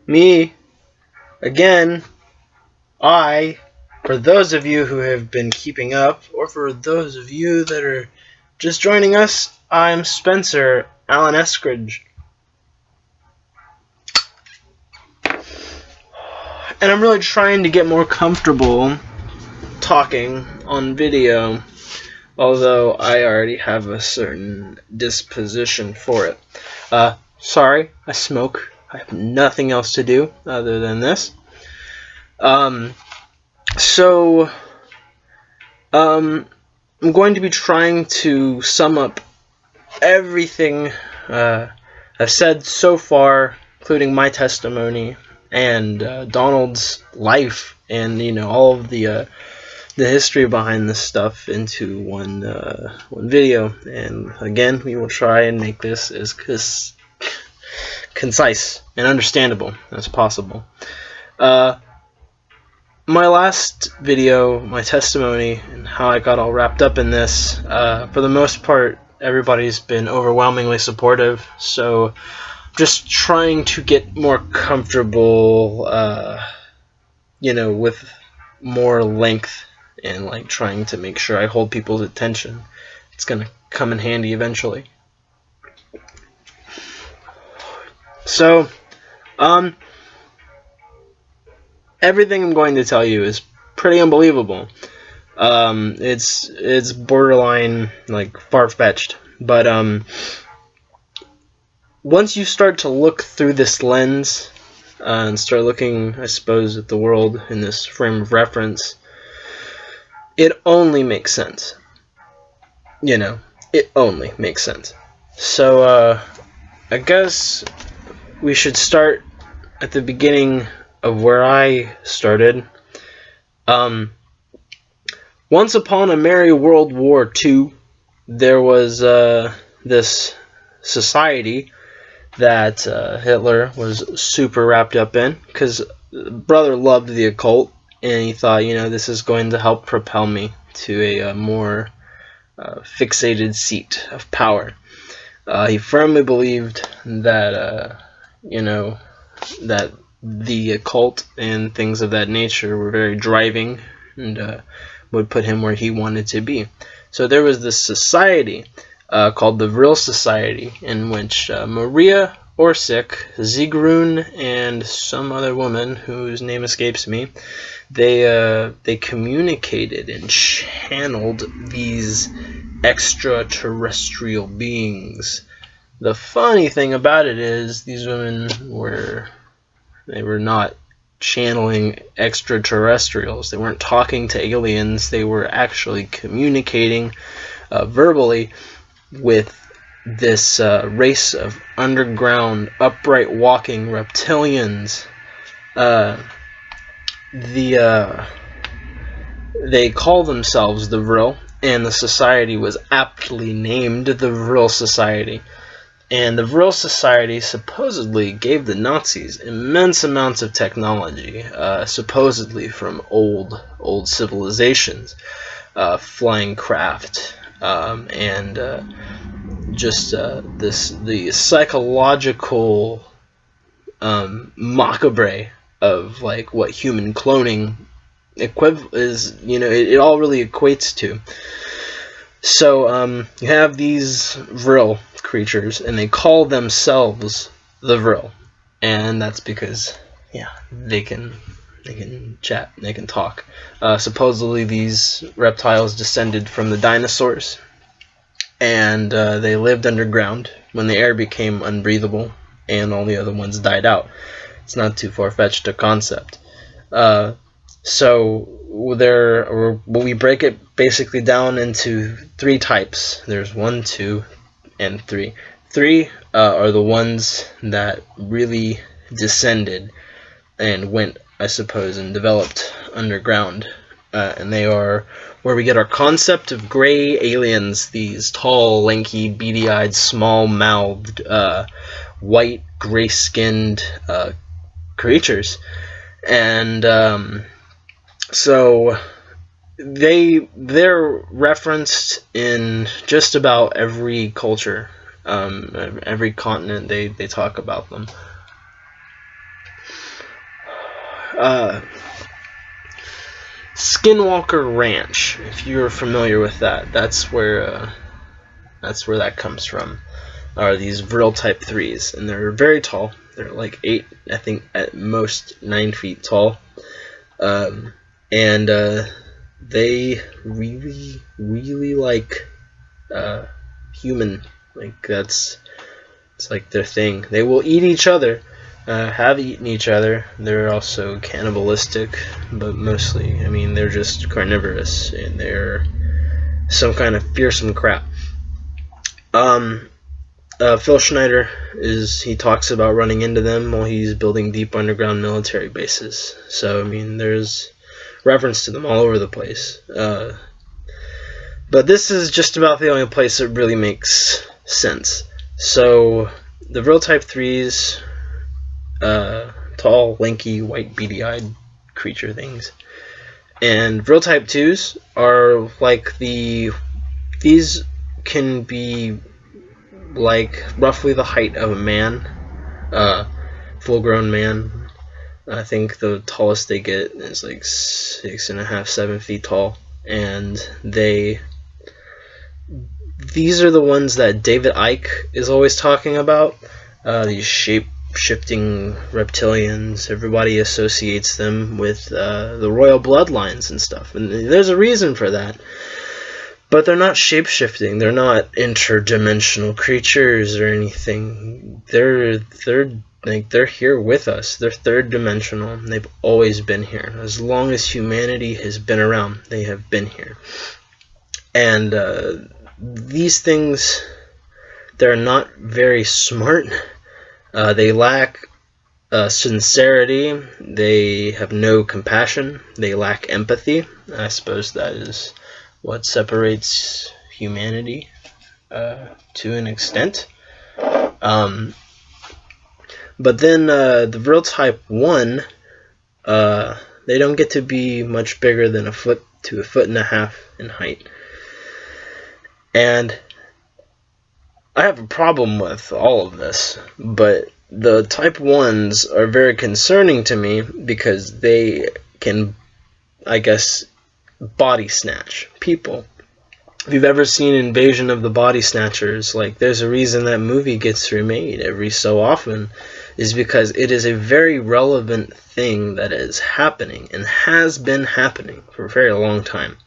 Me, again, for those of you who have been keeping up, or for those of you that are just joining us, I'm Spencer Allen Eskridge. And I'm really trying to get more comfortable talking on video, although I already have a certain disposition for it. Sorry, I smoke. I have nothing else to do other than this. I'm going to be trying to sum up everything I've said so far, including my testimony and Donald's life, and all of the history behind this stuff into one video. And again, we will try and make this as concise and understandable as possible. My last video, my testimony, and how I got all wrapped up in this, for the most part, everybody's been overwhelmingly supportive, so just trying to get more comfortable, with more length, and like trying to make sure I hold people's attention. It's gonna come in handy eventually. So, everything I'm going to tell you is pretty unbelievable. It's borderline like far-fetched, but once you start to look through this lens and start looking, I suppose, at the world in this frame of reference, it only makes sense. It only makes sense. So I guess we should start at the beginning of where I started. Once upon a merry World War II, there was this society that Hitler was super wrapped up in, because brother loved the occult, and he thought, this is going to help propel me to a more fixated seat of power. He firmly believed that, that the occult and things of that nature were very driving and would put him where he wanted to be. So there was this society called the Vrill Society, in which Maria Orsic, Zigrun, and some other woman whose name escapes me, they communicated and channeled these extraterrestrial beings. The funny thing about it is these women were not channeling extraterrestrials. They weren't talking to aliens. They were actually communicating verbally with this race of underground, upright walking reptilians. They call themselves the Vrill, and the society was aptly named the Vrill Society. And the Vrill Society supposedly gave the Nazis immense amounts of technology, supposedly from old civilizations, flying craft, and the psychological macabre of like what human cloning is. It all really equates to. So you have these Vrill creatures, and they call themselves the Vrill, and that's because they can chat, they can talk. Supposedly these reptiles descended from the dinosaurs, and they lived underground when the air became unbreathable and all the other ones died out. It's not too far-fetched a concept. So we break it basically down into three types. There's 1, 2, and 3. 3 are the ones that really descended and went, I suppose, and developed underground. And they are where we get our concept of gray aliens, these tall, lanky, beady-eyed, small-mouthed, white, gray-skinned creatures. And so they're referenced in just about every culture, every continent. They talk about them. Skinwalker Ranch, if you're familiar with that, that's where that comes from. Are these Vrill type 3s, and they're very tall. They're like 8, I think at most 9 feet tall. And they really, really like human. Like it's like their thing. They will eat each other. Have eaten each other. They're also cannibalistic, but mostly, I mean, they're just carnivorous, and they're some kind of fearsome crap. Phil Schneider he talks about running into them while he's building deep underground military bases. So, I mean, there's reference to them all over the place. But this is just about the only place that really makes sense. So, the Vrill Type 3s, tall, lanky, white, beady-eyed creature things. And Vrill Type 2s are like these can be like roughly the height of a man, full-grown man. I think the tallest they get is like 6.5, 7 feet tall, and these are the ones that David Icke is always talking about. These shape-shifting reptilians. Everybody associates them with the royal bloodlines and stuff, and there's a reason for that. But they're not shape-shifting. They're not interdimensional creatures or anything. They're here with us. They're third-dimensional. And they've always been here. As long as humanity has been around, they have been here. And these things, they're not very smart. They lack sincerity. They have no compassion. They lack empathy. I suppose that is what separates humanity to an extent. But then the Vrill Type 1, they don't get to be much bigger than a foot to 1.5 feet in height. And I have a problem with all of this, but the Type 1s are very concerning to me because they can, I guess, body snatch people. If you've ever seen Invasion of the Body Snatchers, like, there's a reason that movie gets remade every so often, is because it is a very relevant thing that is happening and has been happening for a very long time.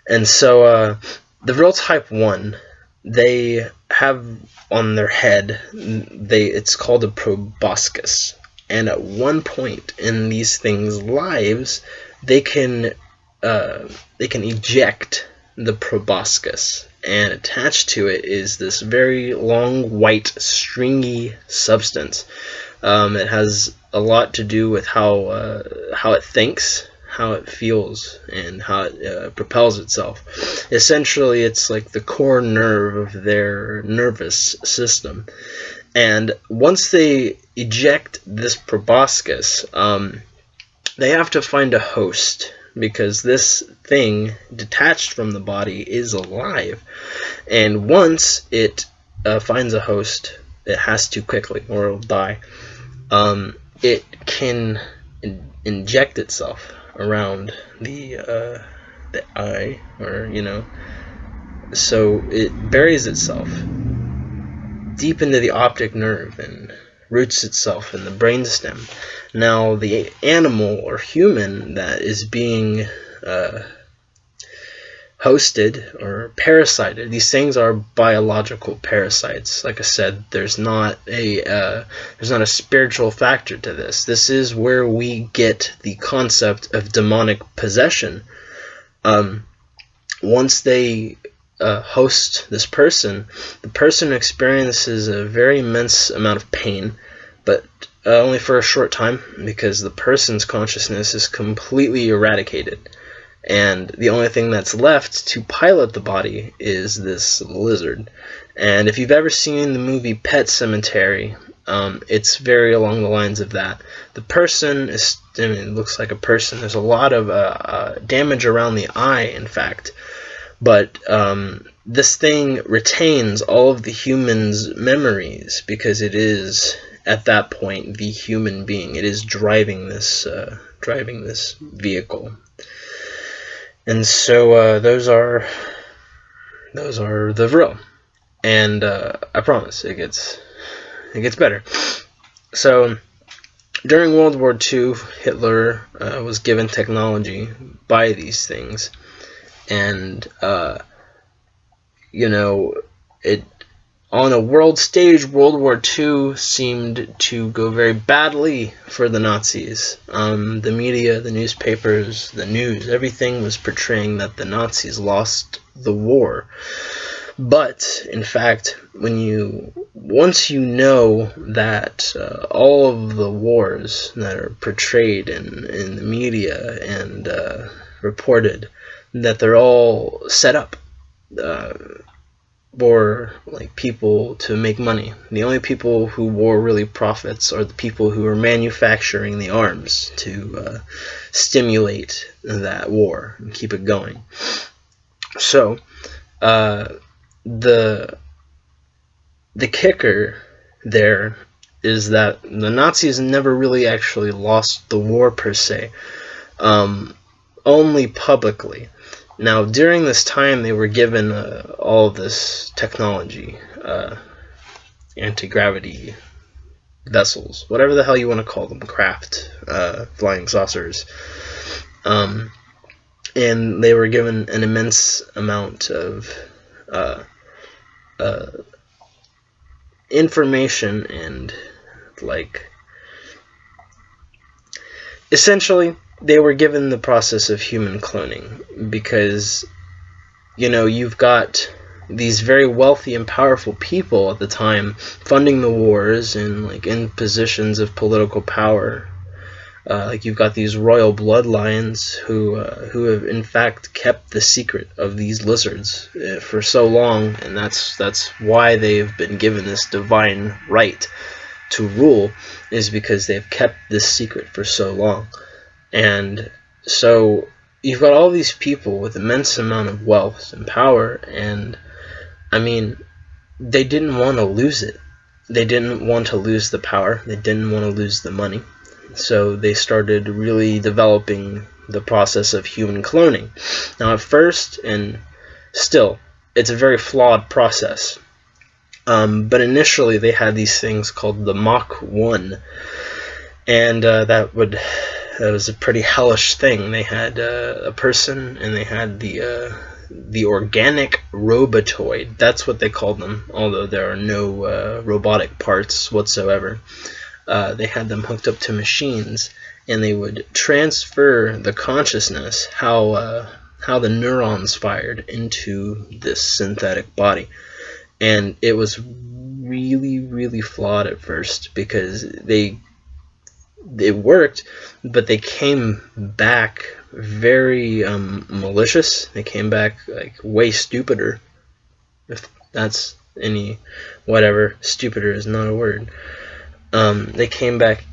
And so the Vrill Type 1, they have on their head, it's called a proboscis, and at one point in these things' lives, they can eject the proboscis, and attached to it is this very long, white, stringy substance. It has a lot to do with how it thinks, how it feels, and how it propels itself. Essentially, it's like the core nerve of their nervous system. And once they eject this proboscis, they have to find a host, because this thing detached from the body is alive, and once it finds a host, it has to quickly or it'll die. It can inject itself around the eye, or so it buries itself deep into the optic nerve and roots itself in the brainstem. Now, the animal or human that is being hosted or parasited, these things are biological parasites. Like I said, there's not a spiritual factor to this. This is where we get the concept of demonic possession. Once they host this person, the person experiences a very immense amount of pain, but only for a short time, because the person's consciousness is completely eradicated, and the only thing that's left to pilot the body is this lizard. And if you've ever seen the movie Pet Sematary, it's very along the lines of that. The person it looks like a person. There's a lot of damage around the eye, in fact. But this thing retains all of the human's memories because it is at that point the human being. It is driving this vehicle. And so those are the Vrill. And I promise it gets better. So during World War II, Hitler was given technology by these things, and it on a world stage, World War II seemed to go very badly for the Nazis. The media, the newspapers, the news, everything was portraying that the Nazis lost the war. But in fact, once you know that all of the wars that are portrayed in the media and reported, that they're all set up for like people to make money. The only people who war really profits are the people who are manufacturing the arms to stimulate that war and keep it going. So the kicker there is that the Nazis never really actually lost the war per se, only publicly. Now, during this time, they were given all of this technology, anti-gravity vessels, whatever the hell you want to call them, craft, flying saucers. And they were given an immense amount of information and, essentially, they were given the process of human cloning because, you've got these very wealthy and powerful people at the time funding the wars and, in positions of political power. You've got these royal bloodlines who have in fact kept the secret of these lizards for so long, and that's why they've been given this divine right to rule, is because they've kept this secret for so long. And so you've got all these people with immense amount of wealth and power, and they didn't want to lose it. They didn't want to lose the power. They didn't want to lose the money. So they started really developing the process of human cloning. Now at first, and still, it's a very flawed process. But initially they had these things called the Mach 1. And that was a pretty hellish thing. They had a person, and they had the organic robotoid. That's what they called them, although there are no robotic parts whatsoever. They had them hooked up to machines, and they would transfer the consciousness, how the neurons fired, into this synthetic body. And it was really, really flawed at first because it worked, but they came back very malicious. They came back way stupider, if that's any whatever. Stupider is not a word. They came back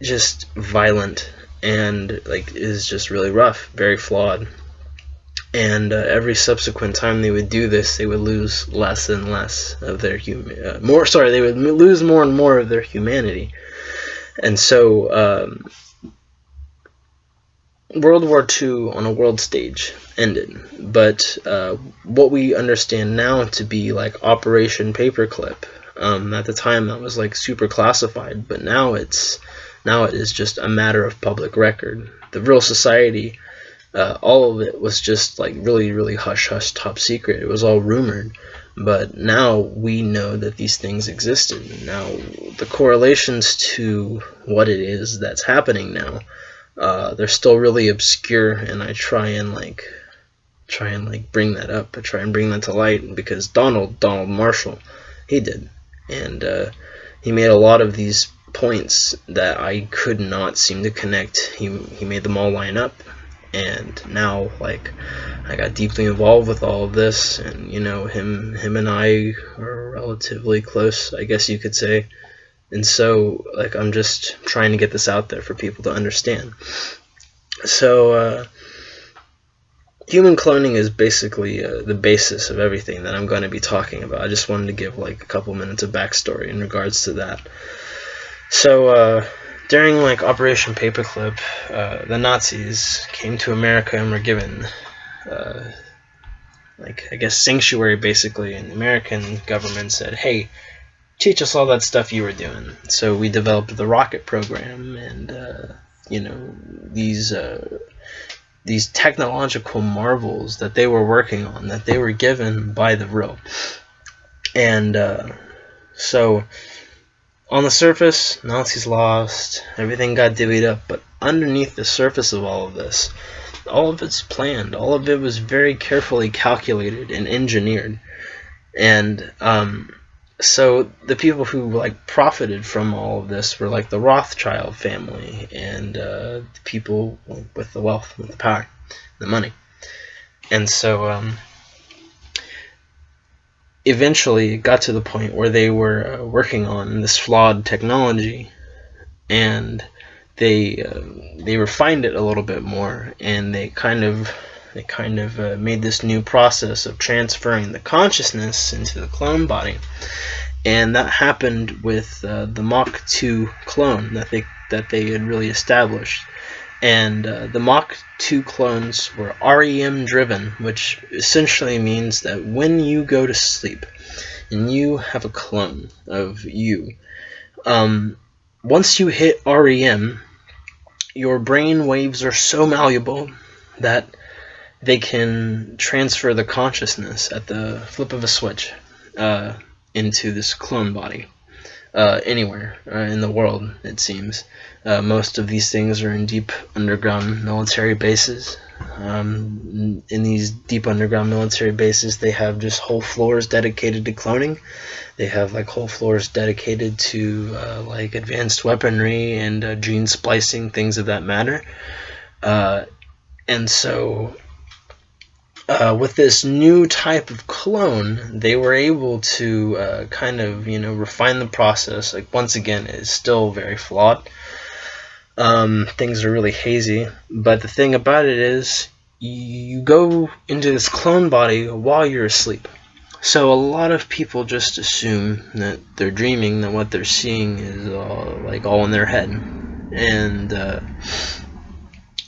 just violent, and is just really rough, very flawed. And every subsequent time they would do this, they would lose less and less of their they would lose more and more of their humanity. And so World War II on a world stage ended, but what we understand now to be Operation Paperclip, at the time that was super classified, but now it is just a matter of public record. The Vrill Society, all of it was just really, really hush-hush, top secret. It was all rumored, but now we know that these things existed. Now the correlations to what it is that's happening now, they're still really obscure, and I try and bring that up. I try and bring that to light because Donald Marshall, he did, and he made a lot of these points that I could not seem to connect. He made them all line up. And now, I got deeply involved with all of this, and him and I are relatively close, I guess you could say. And so, I'm just trying to get this out there for people to understand. So, human cloning is basically the basis of everything that I'm going to be talking about. I just wanted to give a couple minutes of backstory in regards to that. So during like Operation Paperclip, the Nazis came to America and were given like I guess sanctuary basically, and the American government said, "Hey, teach us all that stuff you were doing." So we developed the rocket program, and these technological marvels that they were working on, that they were given by the Vrill. And so on the surface, Nazis lost, everything got divvied up, but underneath the surface of all of it's planned, all of it was very carefully calculated and engineered. And so the people who like profited from all of this were like the Rothschild family and the people with the wealth, with the power, the money. And so eventually it got to the point where they were working on this flawed technology, and they refined it a little bit more, and they kind of made this new process of transferring the consciousness into the clone body. And that happened with the Mach 2 clone that they had really established. And the Mach 2 clones were REM driven, which essentially means that when you go to sleep and you have a clone of you, once you hit REM, your brain waves are so malleable that they can transfer the consciousness at the flip of a switch into this clone body anywhere in the world, it seems. Most of these things are in deep underground military bases. In these deep underground military bases, they have just whole floors dedicated to cloning. They have like whole floors dedicated to like advanced weaponry and gene splicing, things of that matter. And so with this new type of clone, they were able to kind of refine the process. Like, once again, it's still very flawed. Things are really hazy, but the thing about it is you go into this clone body while you're asleep. So a lot of people just assume that they're dreaming, that what they're seeing is all in their head. And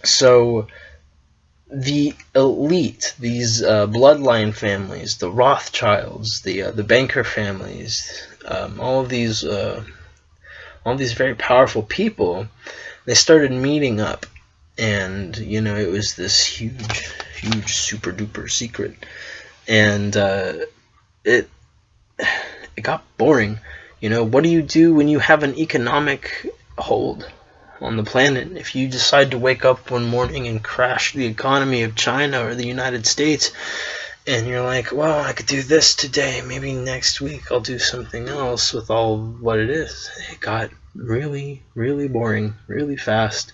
so the elite, these bloodline families, the Rothschilds, the banker families, all of these very powerful people, they started meeting up, and it was this huge super duper secret, and it got boring. What do you do when you have an economic hold on the planet? If you decide to wake up one morning and crash the economy of China or the United States, and you're like, well, I could do this today, maybe next week I'll do something else with all what it is. It got really, really boring, really fast.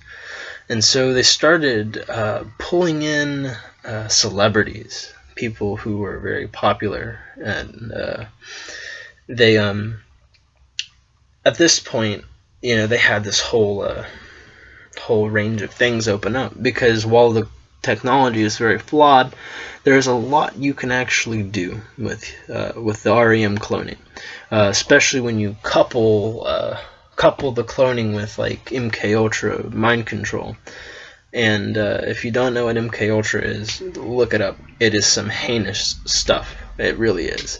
And so they started pulling in celebrities, people who were very popular, and they at this point, they had this whole range of things open up, because while the technology is very flawed, there's a lot you can actually do with the REM cloning, especially when you couple the cloning with like MK Ultra mind control. And if you don't know what MK Ultra is, look it up. It is some heinous stuff. It really is.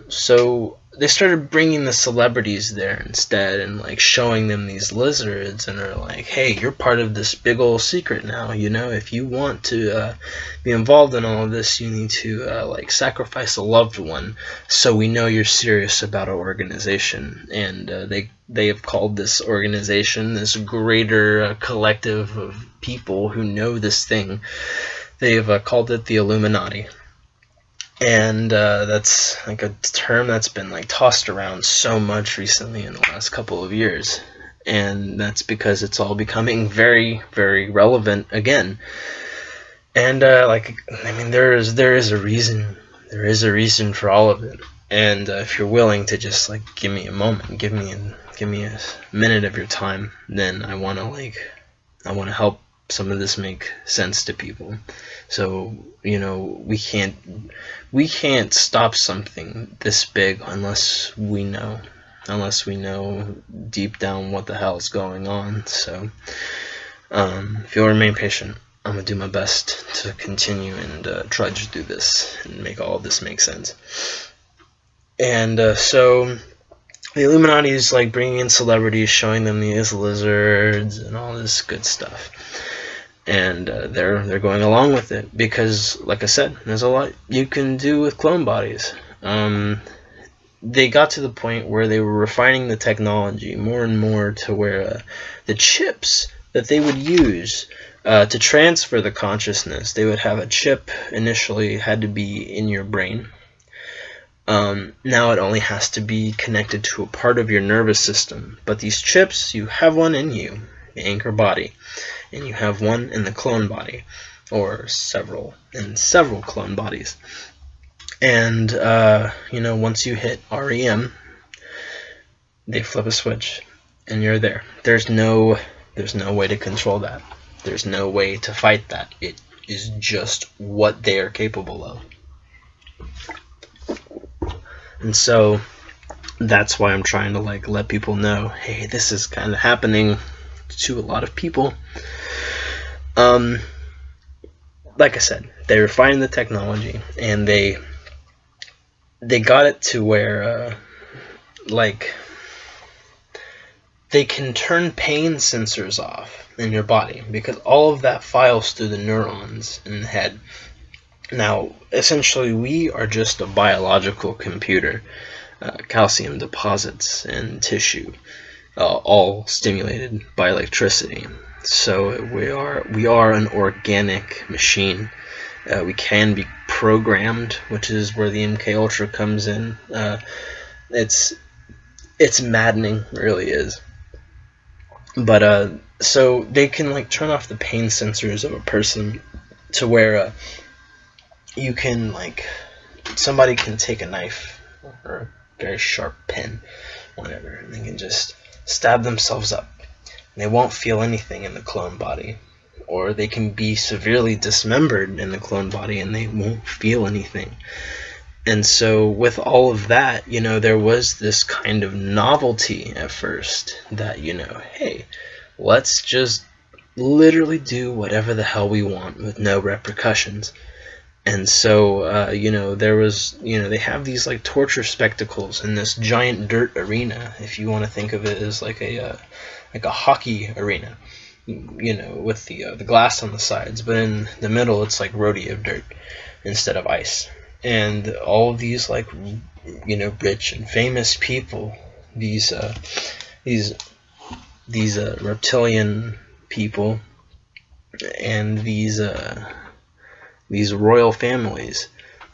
So they started bringing the celebrities there instead, and like showing them these lizards, and are like, hey, you're part of this big old secret now. If you want to be involved in all of this, you need to like sacrifice a loved one, so we know you're serious about our organization. And they have called this organization, this greater collective of people who know this thing, they've called it the Illuminati. And that's like a term that's been like tossed around so much recently in the last couple of years, and that's because it's all becoming very, very relevant again. And there is a reason for all of it. And if you're willing to just like give me a moment, give me a minute of your time, then I want to help some of this make sense to people. So we can't stop something this big unless we know. unless we know deep down what the hell is going on. So if you'll remain patient, I'm going to do my best to continue and trudge through this and make all of this make sense. And so the Illuminati is like bringing in celebrities, showing them these lizards and all this good stuff. And they're going along with it because, like I said, there's a lot you can do with clone bodies. They got to the point where they were refining the technology more and more to where the chips that they would use to transfer the consciousness, they would have a chip initially had to be in your brain. Now it only has to be connected to a part of your nervous system. But these chips, you have one in you, the anchor body, and you have one in the clone body, or several clone bodies. And once you hit REM, they flip a switch, and you're there. There's no way to control that. There's no way to fight that. It is just what they are capable of. And so that's why I'm trying to let people know, hey, this is kind of happening to a lot of people. Like I said, they refined the technology, and they got it to where they can turn pain sensors off in your body, because all of that files through the neurons in the head. Now, essentially, we are just a biological computer, calcium deposits and tissue, all stimulated by electricity. So we are an organic machine. We can be programmed, which is where the MK Ultra comes in. It's maddening, it really is. But so they can turn off the pain sensors of a person to where you can somebody can take a knife or a very sharp pen, whatever, and they can just stab themselves up. And they won't feel anything in the clone body. Or they can be severely dismembered in the clone body and they won't feel anything. And so with all of that, there was this kind of novelty at first that, hey, let's just literally do whatever the hell we want with no repercussions. And so, there was, they have these torture spectacles in this giant dirt arena, if you want to think of it as like a hockey arena, with the glass on the sides, but in the middle it's like rodeo dirt instead of ice. And all of these rich and famous people, these reptilian people, and these royal families,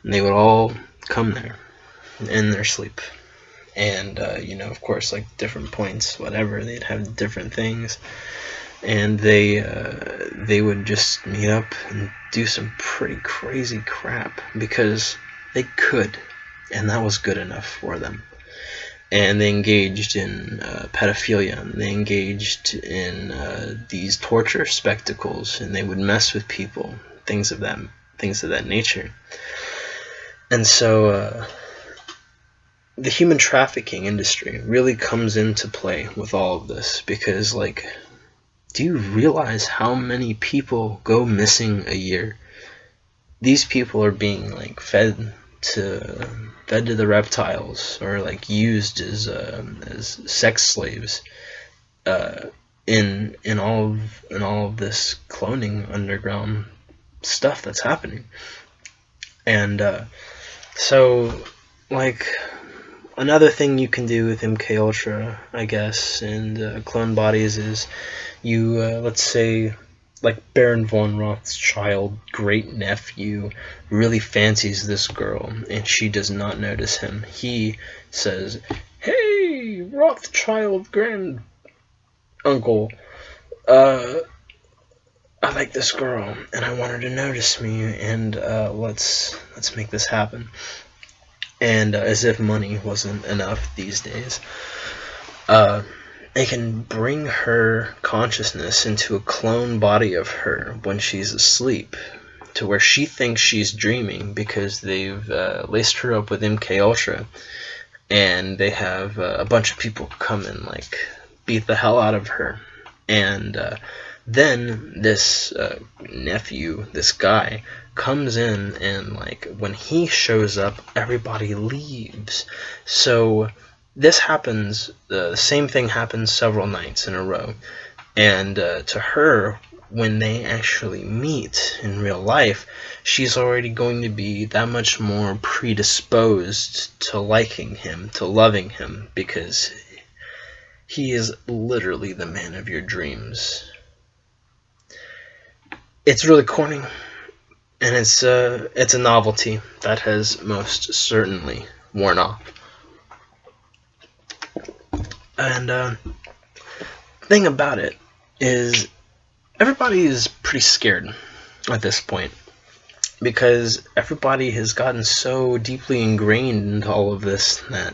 and they would all come there in their sleep. And of course, different points, whatever, they'd have different things, and they would just meet up and do some pretty crazy crap because they could, and that was good enough for them. And they engaged in pedophilia, and they engaged in these torture spectacles, and they would mess with people, things of that nature. And so the human trafficking industry really comes into play with all of this, because do you realize how many people go missing a year? These people are being fed to the reptiles, or used as sex slaves in all of this cloning underground stuff that's happening. And so another thing you can do with MK Ultra, I guess, and clone bodies is you let's say Baron von Rothschild, great nephew, really fancies this girl, and she does not notice him. He says, "Hey, Rothschild grand uncle, I like this girl, and I want her to notice me, and let's make this happen." And as if money wasn't enough these days, they can bring her consciousness into a clone body of her when she's asleep, to where she thinks she's dreaming because they've laced her up with MK Ultra, and they have a bunch of people come and like beat the hell out of her. And then this nephew, this guy, comes in, and like when he shows up, everybody leaves. So this happens, the same thing happens several nights in a row. And to her, when they actually meet in real life, she's already going to be that much more predisposed to liking him, to loving him, because he is literally the man of your dreams. It's really corny, and it's a novelty that has most certainly worn off. And thing about it is, everybody is pretty scared at this point, because everybody has gotten so deeply ingrained into all of this that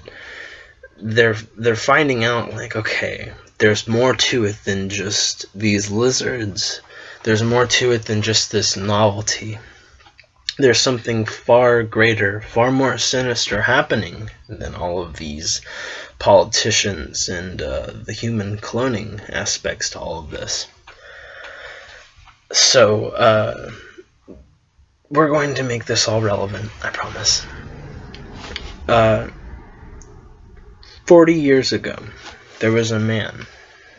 they're finding out, like, okay, there's more to it than just these lizards. There's more to it than just this novelty. There's something far greater, far more sinister happening than all of these politicians and the human cloning aspects to all of this. So, we're going to make this all relevant, I promise. 40 years ago, there was a man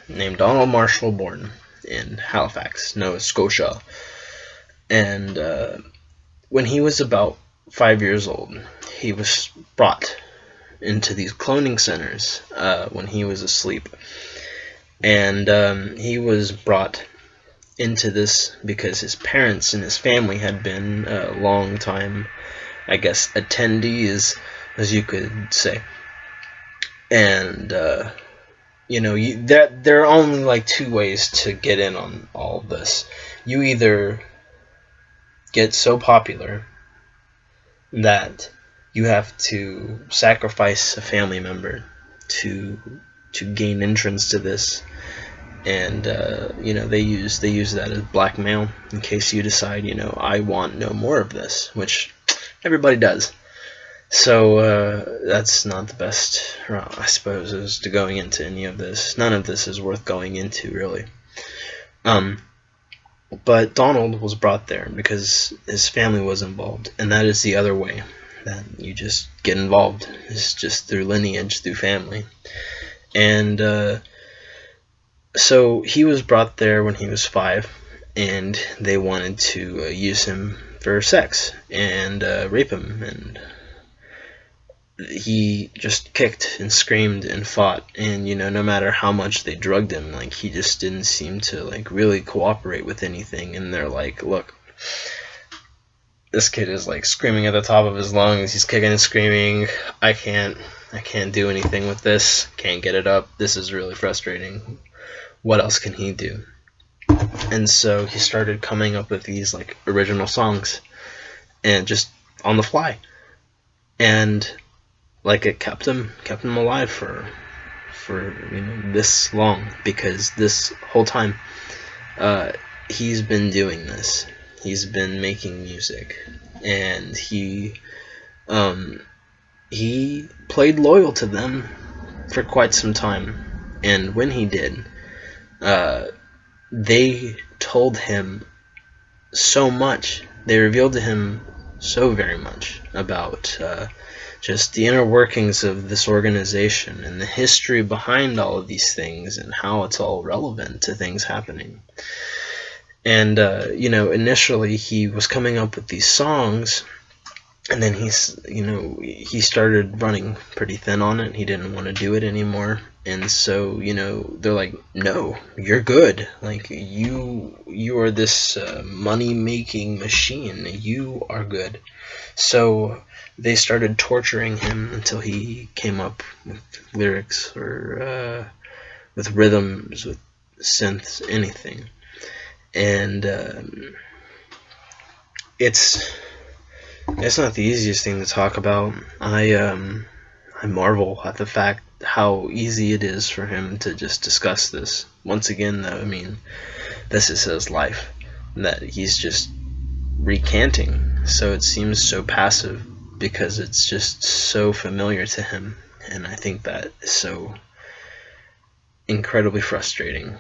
named Donald Marshall born in Halifax, Nova Scotia. And when he was about 5 years old, he was brought into these cloning centers when he was asleep. And he was brought into this because his parents and his family had been long time, I guess, attendees, as you could say. And there are only like two ways to get in on all of this. You either get so popular that you have to sacrifice a family member to gain entrance to this, and they use that as blackmail in case you decide, I want no more of this, which everybody does. So that's not the best route, I suppose, as to going into any of this. None of this is worth going into, really. But Donald was brought there because his family was involved, and that is the other way that you just get involved. It's just through lineage, through family. And so he was brought there when he was 5, and they wanted to use him for sex and rape him, and he just kicked and screamed and fought, and no matter how much they drugged him, like, he just didn't seem to like really cooperate with anything. And they're like, look, this kid is like screaming at the top of his lungs, he's kicking and screaming, I can't do anything with this, can't get it up, this is really frustrating, what else can he do? And so he started coming up with these like original songs, and just on the fly, and like it kept him alive for this long, because this whole time he's been doing this. He's been making music, and he played loyal to them for quite some time. And when he did, they told him so much. They revealed to him so very much about just the inner workings of this organization and the history behind all of these things and how it's all relevant to things happening. And initially he was coming up with these songs, and then he started running pretty thin on it. He didn't want to do it anymore. And so they're like, no, you're good, like you are this money making machine, you are good. So they started torturing him until he came up with lyrics, or with rhythms, with synths, anything. And it's not the easiest thing to talk about. I marvel at the fact how easy it is for him to just discuss this. Once again, though, I mean, this is his life that he's just recanting, so it seems so passive because it's just so familiar to him. and I think that is so incredibly frustrating.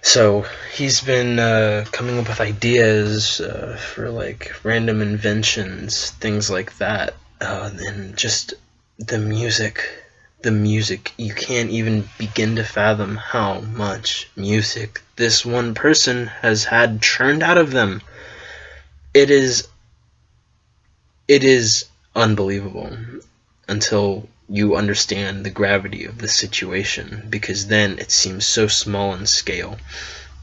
So he's been coming up with ideas for like random inventions, things like that, and just the music. The music, you can't even begin to fathom how much music this one person has had churned out of them. It is unbelievable until you understand the gravity of the situation, because then it seems so small in scale,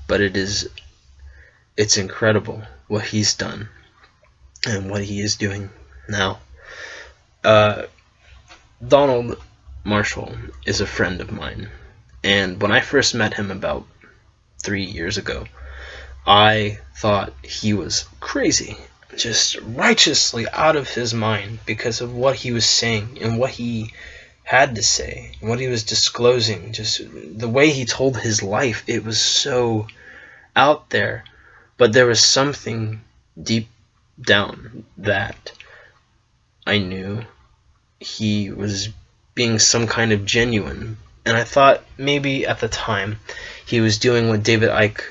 but it's incredible what he's done and what he is doing now. Donald Marshall is a friend of mine, and when I first met him about 3 years ago, I thought he was crazy, just righteously out of his mind because of what he was saying and what he had to say and what he was disclosing. Just the way he told his life, it was so out there, but there was something deep down that I knew he was being some kind of genuine. And I thought maybe at the time he was doing what David Icke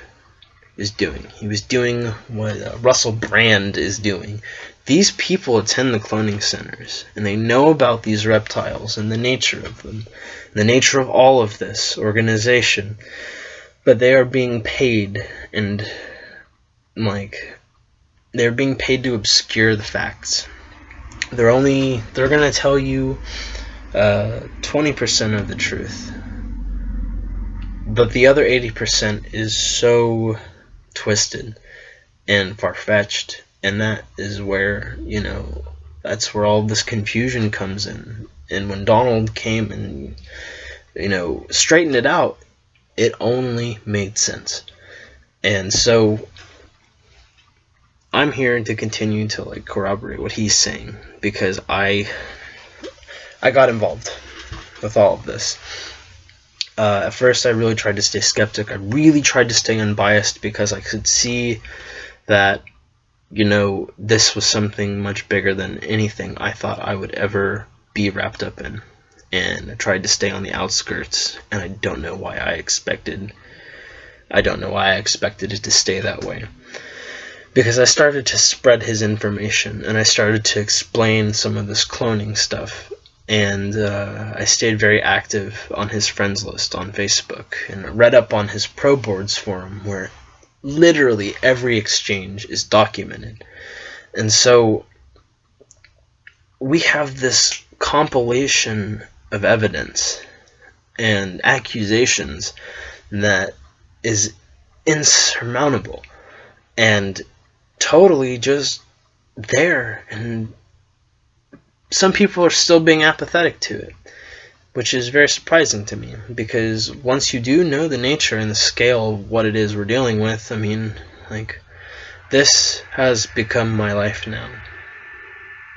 is doing. He was doing what Russell Brand is doing. These people attend the cloning centers, and they know about these reptiles and the nature of them, the nature of all of this organization, but they are being paid, and they're being paid to obscure the facts. They're going to tell you 20% of the truth, but the other 80% is so twisted and far-fetched, and that is where, that's where all this confusion comes in. And when Donald came and, straightened it out, it only made sense. And so I'm here to continue to corroborate what he's saying, because I got involved with all of this. At first, I really tried to stay skeptic. I really tried to stay unbiased because I could see that, this was something much bigger than anything I thought I would ever be wrapped up in. And I tried to stay on the outskirts, and I don't know why I expected it to stay that way. Because I started to spread his information, and I started to explain some of this cloning stuff. And I stayed very active on his friends list on Facebook, and I read up on his Pro Boards forum, where literally every exchange is documented. And so we have this compilation of evidence and accusations that is insurmountable and totally just there, and some people are still being apathetic to it, which is very surprising to me, because once you do know the nature and the scale of what it is we're dealing with, this has become my life now,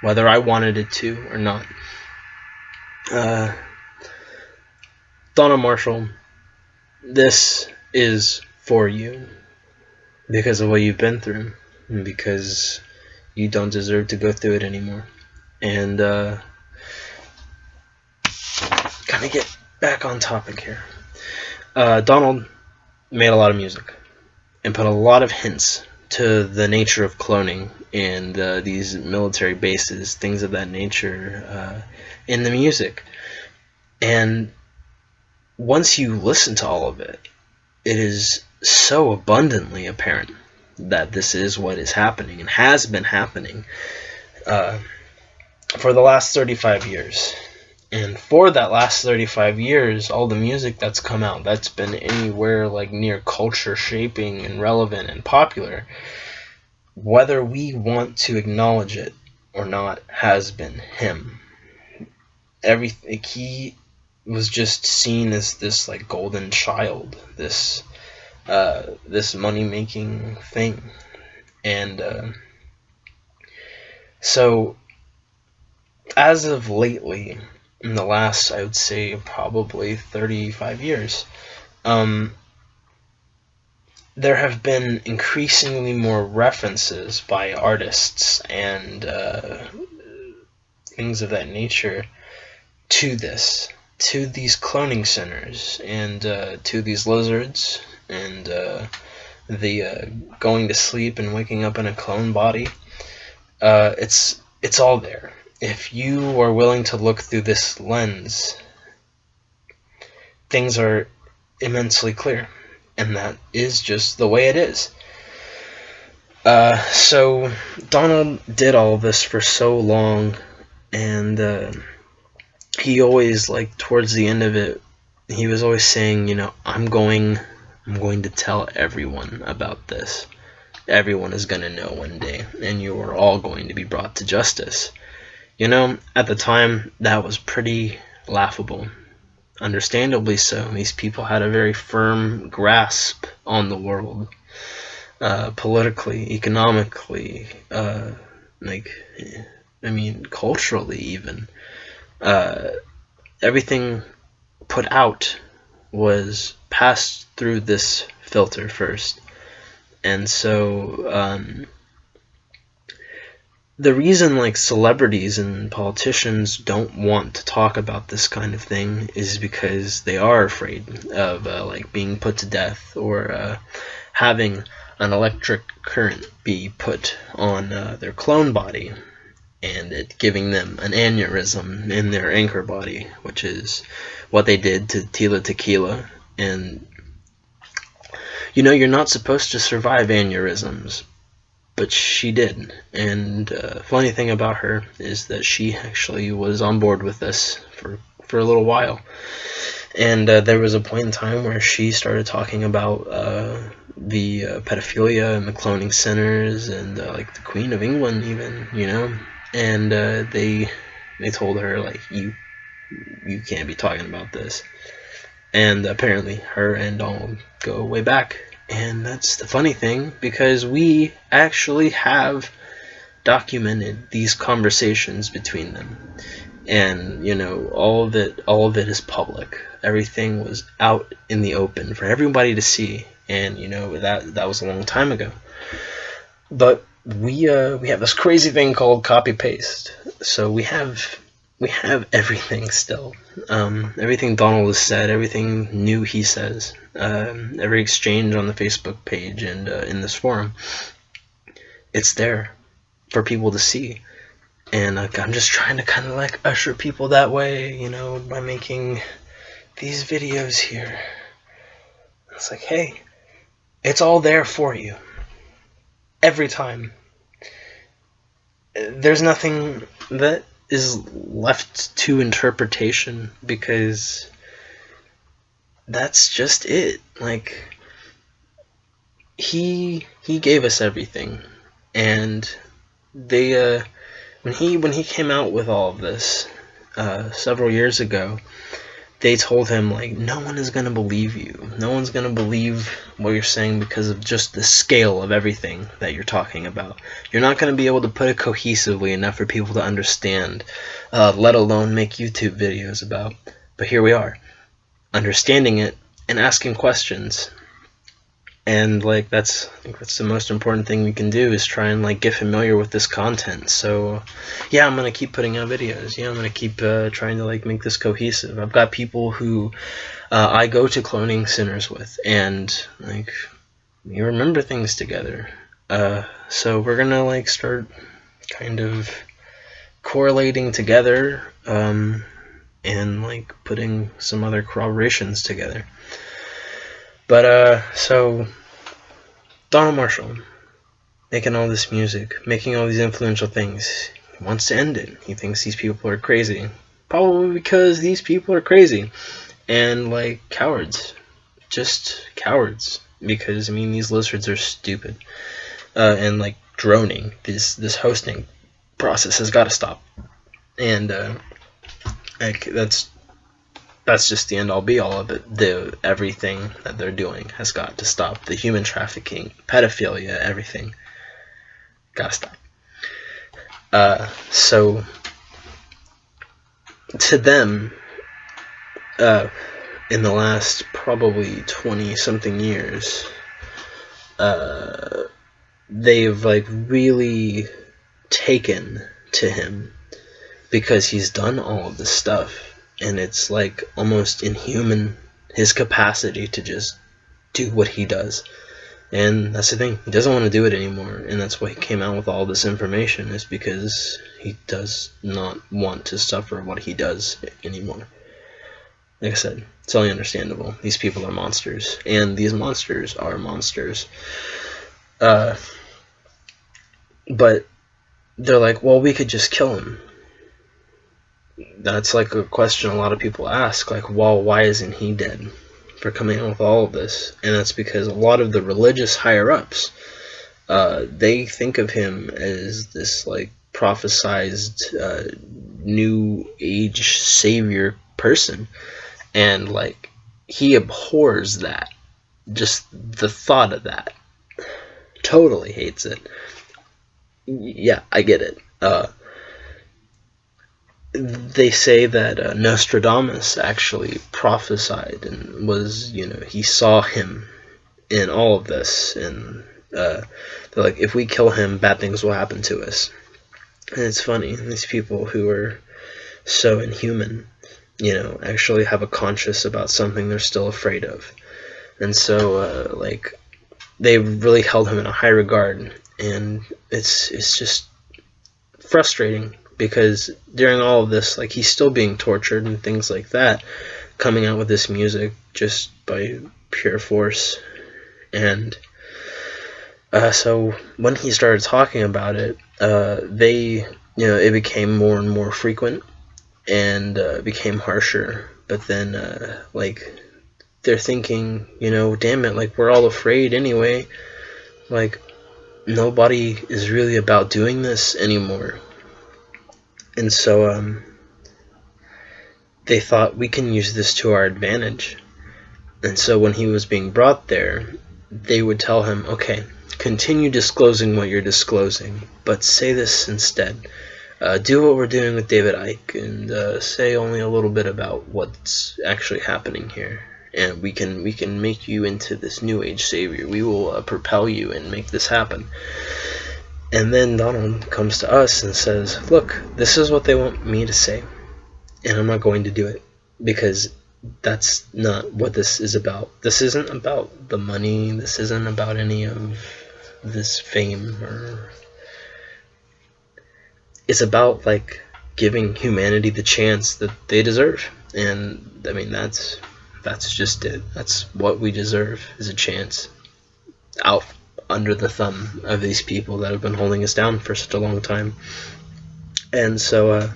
whether I wanted it to or not. Donald Marshall, this is for you, because of what you've been through, and because you don't deserve to go through it anymore. And kind of get back on topic here. Donald made a lot of music and put a lot of hints to the nature of cloning and these military bases, things of that nature, in the music. And once you listen to all of it, it is so abundantly apparent that this is what is happening and has been happening for the last 35 years. And for that last 35 years, all the music that's come out, that's been anywhere near culture shaping and relevant and popular, whether we want to acknowledge it or not, has been him. He was just seen as this golden child, this money-making thing. And so as of lately, in the last, I would say, probably 35 years, there have been increasingly more references by artists and things of that nature to this, to these cloning centers, and to these lizards, and the going to sleep and waking up in a clone body. It's all there. If you are willing to look through this lens, things are immensely clear, and that is just the way it is. So Donald did all this for so long, and he always, like, towards the end of it, he was always saying, you know, I'm going to tell everyone about this. Everyone is going to know one day, and you are all going to be brought to justice. You know, at the time, that was pretty laughable. Understandably so. These people had a very firm grasp on the world, politically, economically, culturally even. Everything put out was passed through this filter first. And so the reason, like, celebrities and politicians don't want to talk about this kind of thing is because they are afraid of being put to death, or having an electric current be put on their clone body, and it giving them an aneurysm in their anchor body, which is what they did to Tila Tequila. And you know, you're not supposed to survive aneurysms, but she did. And funny thing about her is that she actually was on board with this for a little while. And there was a point in time where she started talking about the pedophilia and the cloning centers, and like the Queen of England even, you know. And they told her, like, you can't be talking about this. And apparently her and Donald go way back. And that's the funny thing, because we actually have documented these conversations between them. And, you know, all of it is public. Everything was out in the open for everybody to see. And, you know, that was a long time ago. But we have this crazy thing called copy paste. So we have everything still. Everything Donald has said, everything new he says, every exchange on the Facebook page and in this forum, it's there for people to see. And I'm just trying to kind of like usher people that way, you know, by making these videos here. It's like, hey, it's all there for you. Every time. There's nothing that is left to interpretation, because that's just it. Like, he gave us everything, and they when he came out with all of this several years ago, they told him, like, no one is going to believe you. No one's going to believe what you're saying because of just the scale of everything that you're talking about. You're not going to be able to put it cohesively enough for people to understand, let alone make YouTube videos about. But here we are, understanding it and asking questions. And, like, I think that's the most important thing we can do, is try and, like, get familiar with this content. So, yeah, I'm going to keep putting out videos. Yeah, I'm going to keep trying to, like, make this cohesive. I've got people who I go to cloning centers with, and, like, we remember things together. So we're going to, like, start kind of correlating together, and, like, putting some other corroborations together. But, so, Donald Marshall, making all this music, making all these influential things, he wants to end it. He thinks these people are crazy. Probably because these people are crazy. And, like, cowards. Just cowards. Because, I mean, these lizards are stupid. And, like, droning. This hosting process has got to stop. And, like, that's just the end-all be-all of it. Everything that they're doing has got to stop. The human trafficking, pedophilia, everything. Gotta stop. So, to them, in the last probably 20-something years, they've, like, really taken to him, because he's done all of this stuff. and it's like almost inhuman, his capacity to just do what he does. And that's the thing, he doesn't want to do it anymore, and that's why he came out with all this information, is because he does not want to suffer what he does anymore. Like I said, it's only understandable. These people are monsters, and these monsters are monsters. But they're like, well, we could just kill him. That's like a question a lot of people ask, like, well, why isn't he dead? For coming out with all of this. And that's because a lot of the religious higher-ups, they think of him as this like prophesized new age savior person, and like he abhors that, just the thought of that, totally hates it. Yeah, I get it. They say that Nostradamus actually prophesied and was, he saw him in all of this, and they're like, if we kill him, bad things will happen to us. And it's funny, these people who are so inhuman, actually have a conscience about something they're still afraid of. And so, like, they really held him in a high regard, and it's just frustrating, because during all of this, like, he's still being tortured and things like that, coming out with this music just by pure force. And so when he started talking about it, it became more and more frequent, and became harsher. But then like, they're thinking, damn it, like, we're all afraid anyway, like, nobody is really about doing this anymore. And so they thought, we can use this to our advantage. And so when he was being brought there, they would tell him, okay, continue disclosing what you're disclosing, but say this instead. Do what we're doing with David Icke, and say only a little bit about what's actually happening here. And we can make you into this new age savior. We will propel you and make this happen. And then Donald comes to us and says, look, this is what they want me to say, and I'm not going to do it, because that's not what this is about. This isn't about the money. This isn't about any of this fame. It's about, like, giving humanity the chance that they deserve. And I mean, that's just it. That's what we deserve, is a chance out under the thumb of these people that have been holding us down for such a long time. And so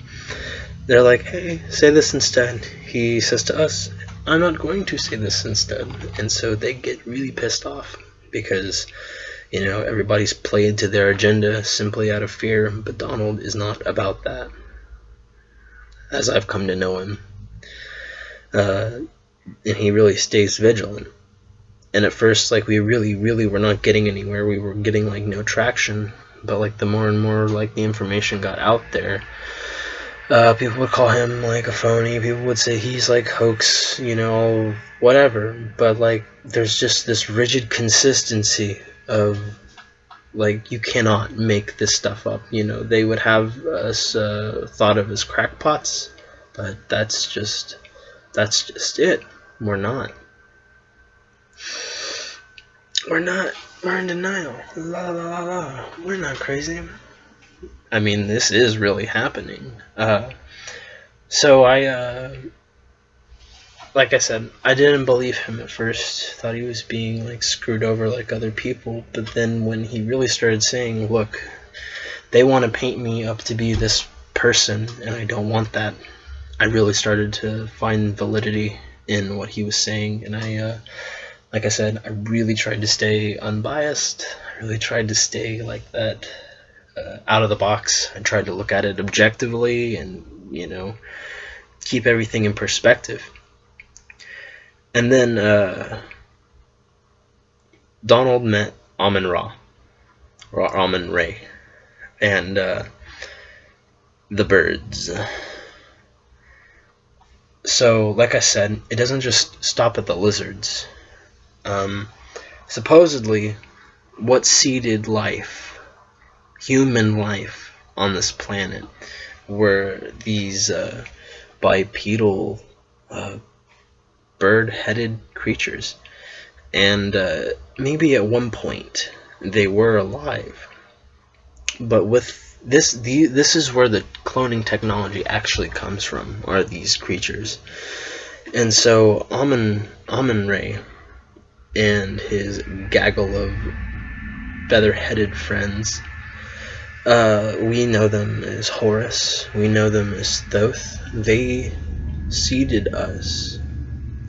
they're like, hey, say this instead. He says to us, I'm not going to say this instead. And so they get really pissed off, because everybody's played to their agenda simply out of fear. But Donald is not about that, as I've come to know him. And he really stays vigilant. And at first, like, we really were not getting anywhere. We were getting, like, no traction. But, like, the more and more, like, the information got out there, people would call him, like, a phony. People would say he's, like, hoax, whatever. But, like, there's just this rigid consistency of, like, you cannot make this stuff up. They would have us thought of as crackpots, but that's just it. We're not. We're in denial. La la la la. We're not crazy. I mean, this is really happening. So like I said, I didn't believe him at first. Thought he was being, like, screwed over like other people. But then when he really started saying, look, they want to paint me up to be this person, and I don't want that, I really started to find validity in what he was saying. And I like I said, I really tried to stay unbiased. I really tried to stay like that, out of the box. I tried to look at it objectively and, keep everything in perspective. And then Donald met Amun-Ra, or Amun-Re, and the birds. So, like I said, it doesn't just stop at the lizards. Supposedly, what seeded life, human life, on this planet were these bipedal, bird-headed creatures. And maybe at one point they were alive. But with this is where the cloning technology actually comes from, are these creatures. And so Amun-Re and his gaggle of feather-headed friends, we know them as Horus, we know them as Thoth. They seeded us,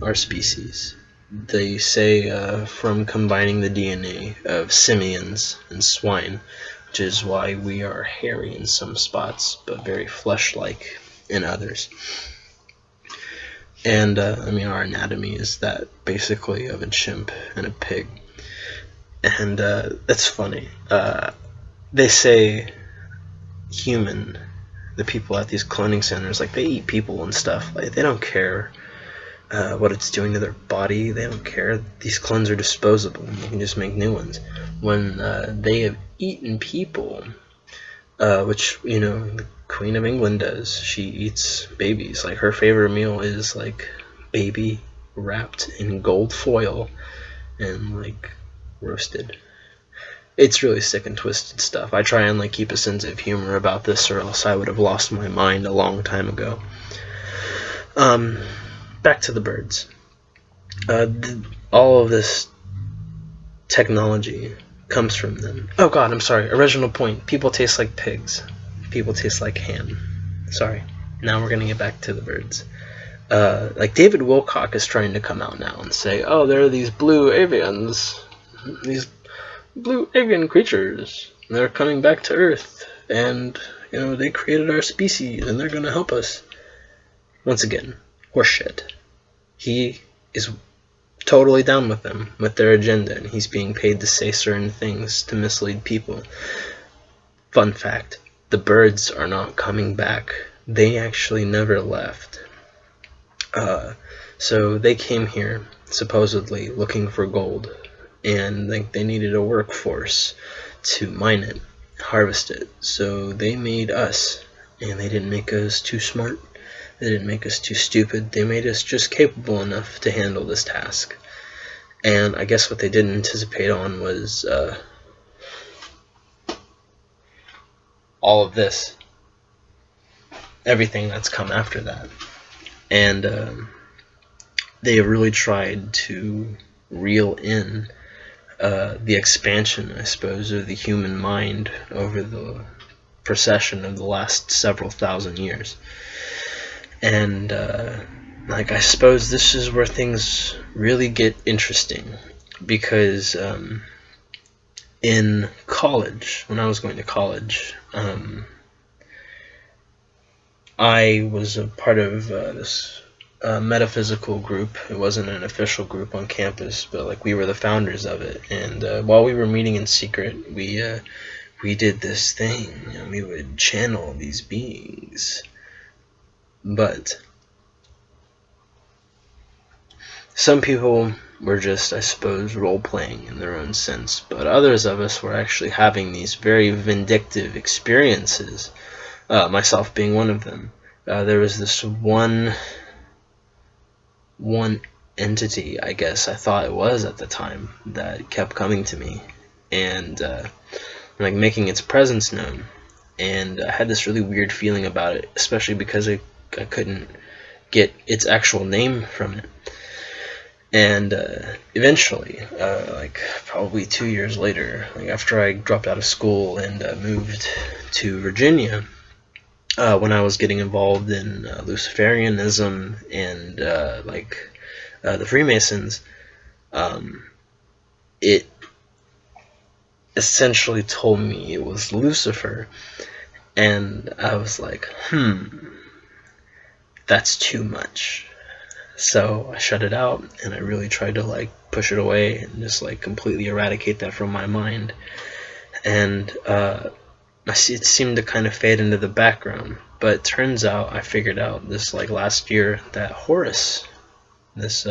our species. They say from combining the DNA of simians and swine, which is why we are hairy in some spots, but very flesh-like in others. And, our anatomy is that, basically, of a chimp and a pig. And it's funny. They say the people at these cloning centers, like, they eat people and stuff. Like, they don't care what it's doing to their body. They don't care. These clones are disposable. You can just make new ones. When they have eaten people, which, the Queen of England does. She eats babies. Like, her favorite meal is, like, baby wrapped in gold foil and, like, roasted. It's really sick and twisted stuff. I try and, like, keep a sense of humor about this, or else I would have lost my mind a long time ago. Back to the birds. All of this technology comes from them. Oh god, I'm sorry. Original point. People taste like pigs. People taste like ham. Sorry. Now we're gonna get back to the birds. Like, David Wilcock is trying to come out now and say, oh, there are these blue avians. These blue avian creatures. They're coming back to Earth. And, they created our species and they're gonna help us. Once again, horseshit. He is totally down with them, with their agenda, and he's being paid to say certain things to mislead people. Fun fact, the birds are not coming back. They actually never left. So they came here, supposedly, looking for gold, and they needed a workforce to mine it, harvest it. So they made us, and they didn't make us too smart. They didn't make us too stupid. They made us just capable enough to handle this task. And I guess what they didn't anticipate on was all of this. Everything that's come after that. And they have really tried to reel in the expansion, I suppose, of the human mind over the procession of the last several thousand years. And, I suppose this is where things really get interesting, because in college, when I was going to college, I was a part of this metaphysical group. It wasn't an official group on campus, but, we were the founders of it. And while we were meeting in secret, we did this thing. We would channel these beings. But some people were just, I suppose, role-playing in their own sense, but others of us were actually having these very vindictive experiences, myself being one of them. There was this one entity, I guess I thought it was at the time, that kept coming to me and making its presence known. And I had this really weird feeling about it, especially because I couldn't get its actual name from it. And eventually, probably 2 years later, after I dropped out of school and moved to Virginia, when I was getting involved in Luciferianism and the Freemasons, it essentially told me it was Lucifer, and I was like, that's too much. So I shut it out, and I really tried to push it away and just completely eradicate that from my mind. And it seemed to kind of fade into the background. But it turns out I figured out this last year that Horus, this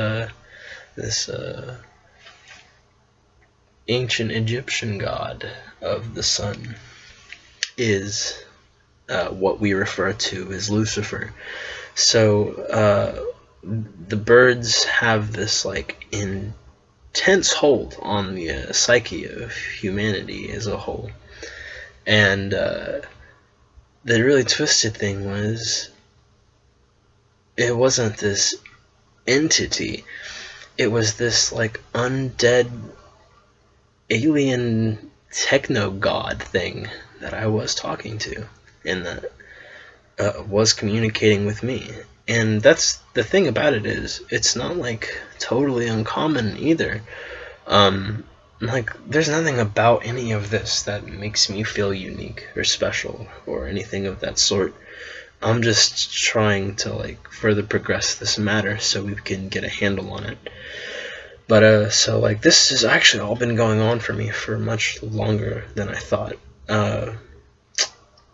ancient Egyptian god of the sun, is what we refer to as Lucifer. So the birds have this like intense hold on the psyche of humanity as a whole. And the really twisted thing was, it wasn't this entity. It was this like undead alien techno god thing that I was talking to, and that was communicating with me. And that's the thing about it, is it's not like totally uncommon either. Like, there's nothing about any of this that makes me feel unique or special or anything of that sort. I'm just trying to like further progress this matter so we can get a handle on it. But so like this has actually all been going on for me for much longer than I thought.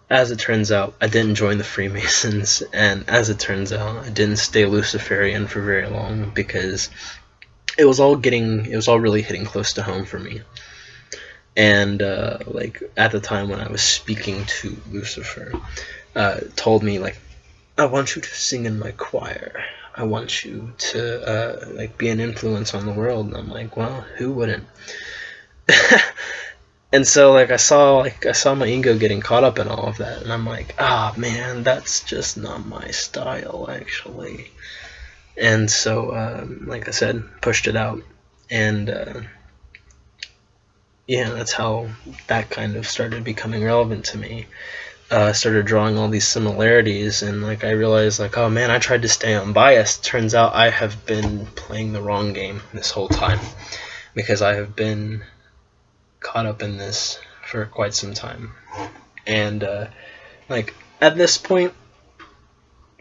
As it turns out, I didn't join the Freemasons, and as it turns out, I didn't stay Luciferian for very long, because it was all really hitting close to home for me. And like at the time when I was speaking to Lucifer, told me like, I want you to sing in my choir. I want you to like be an influence on the world. And I'm like, well, who wouldn't? And so like I saw my ego getting caught up in all of that, and I'm like, man, that's just not my style, actually. And so like I said, pushed it out. And yeah, that's how that kind of started becoming relevant to me. I started drawing all these similarities, and like I realized like, oh man, I tried to stay unbiased. Turns out I have been playing the wrong game this whole time, because I have been caught up in this for quite some time. And like at this point,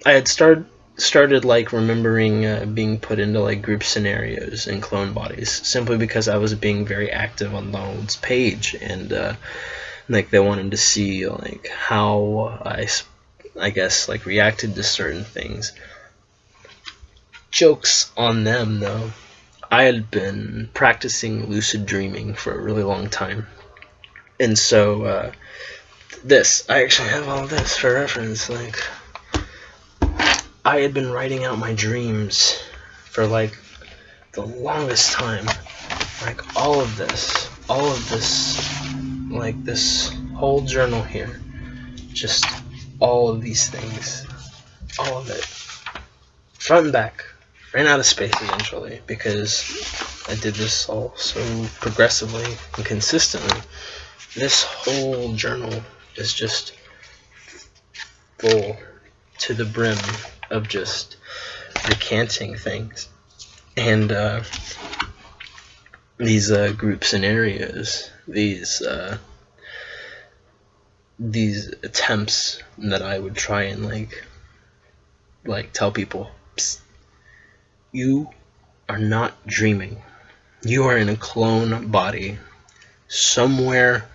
I had started like remembering being put into like group scenarios in clone bodies, simply because I was being very active on Donald's page, and like they wanted to see like how I guess like reacted to certain things. Jokes on them, though. I had been practicing lucid dreaming for a really long time. And so I actually have all this for reference. Like, I had been writing out my dreams for like the longest time. Like all of this, like this whole journal here, just all of these things, all of it, front and back. Ran out of space eventually, because I did this all so progressively and consistently. This whole journal is just full to the brim of just recanting things. And these group scenarios, these attempts that I would try and like tell people, psst, you are not dreaming. You are in a clone body somewhere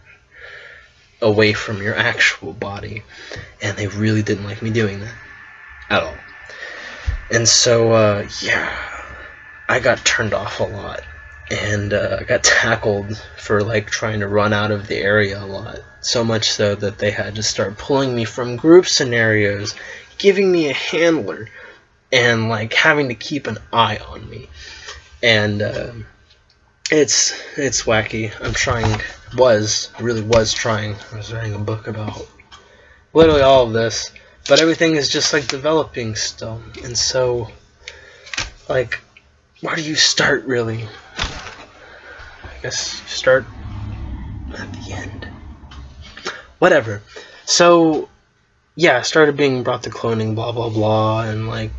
away from your actual body. And they really didn't like me doing that at all. And so, yeah, I got turned off a lot. And I got tackled for like trying to run out of the area a lot. So much so that they had to start pulling me from group scenarios, giving me a handler, and like having to keep an eye on me. And it's wacky. Really was trying. I was writing a book about literally all of this, but everything is just like developing still. And so, like, where do you start, really? I guess you start at the end. Whatever. So, yeah, I started being brought to cloning, blah blah blah, and like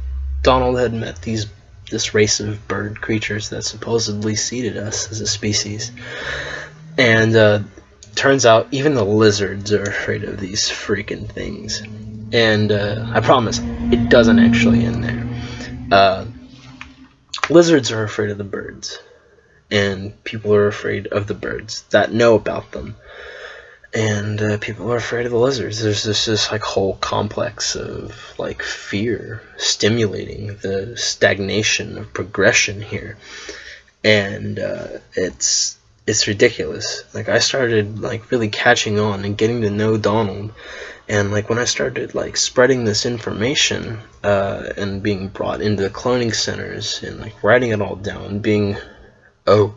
Donald had met this race of bird creatures that supposedly seeded us as a species. And turns out even the lizards are afraid of these freaking things. And I promise, it doesn't actually end there. Lizards are afraid of the birds. And people are afraid of the birds that know about them. And people are afraid of the lizards. There's this like whole complex of like fear stimulating the stagnation of progression here. And it's it's ridiculous. Like, I started like really catching on and getting to know Donald, and like when I started like spreading this information and being brought into the cloning centers and like writing it all down, being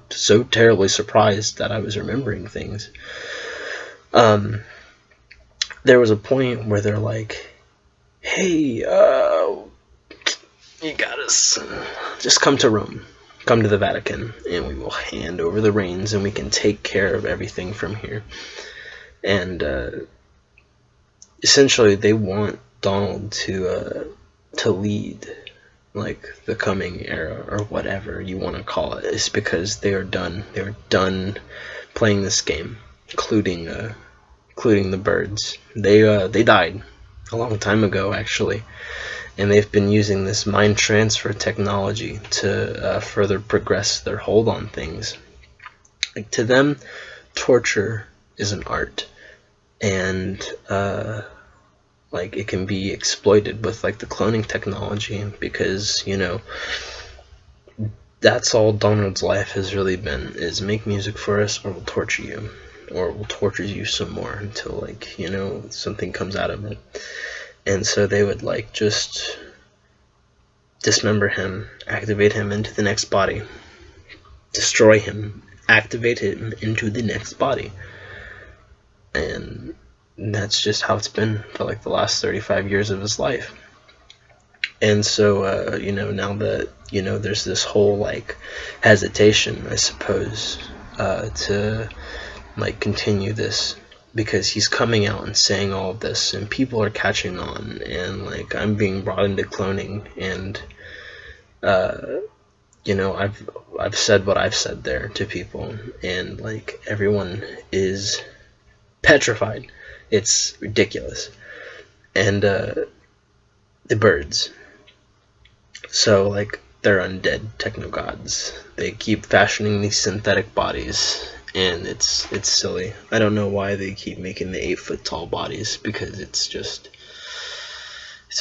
so terribly surprised that I was remembering things. There was a point where they're like, "Hey, you got us. Just come to Rome. Come to the Vatican, and we will hand over the reins, and we can take care of everything from here." And essentially, they want Donald to lead, like, the coming era, or whatever you want to call it. It's because they are done. They're done playing this game, including the birds. They died a long time ago, actually. And they've been using this mind transfer technology to further progress their hold on things. Like, to them, torture is an art, and like, it can be exploited with like the cloning technology, because that's all Donald's life has really been, is make music for us, or we'll torture you, or we'll torture you some more until, like, something comes out of it. And so they would like just dismember him, activate him into the next body, destroy him, activate him into the next body. And that's just how it's been for like the last 35 years of his life. And so now that there's this whole like hesitation, I suppose, to like continue this, because he's coming out and saying all of this, and people are catching on, and like I'm being brought into cloning, and I've said what I've said there to people, and like everyone is petrified. It's ridiculous. And the birds, so like they're undead techno gods. They keep fashioning these synthetic bodies, and it's silly. I don't know why they keep making the 8-foot tall bodies, because it's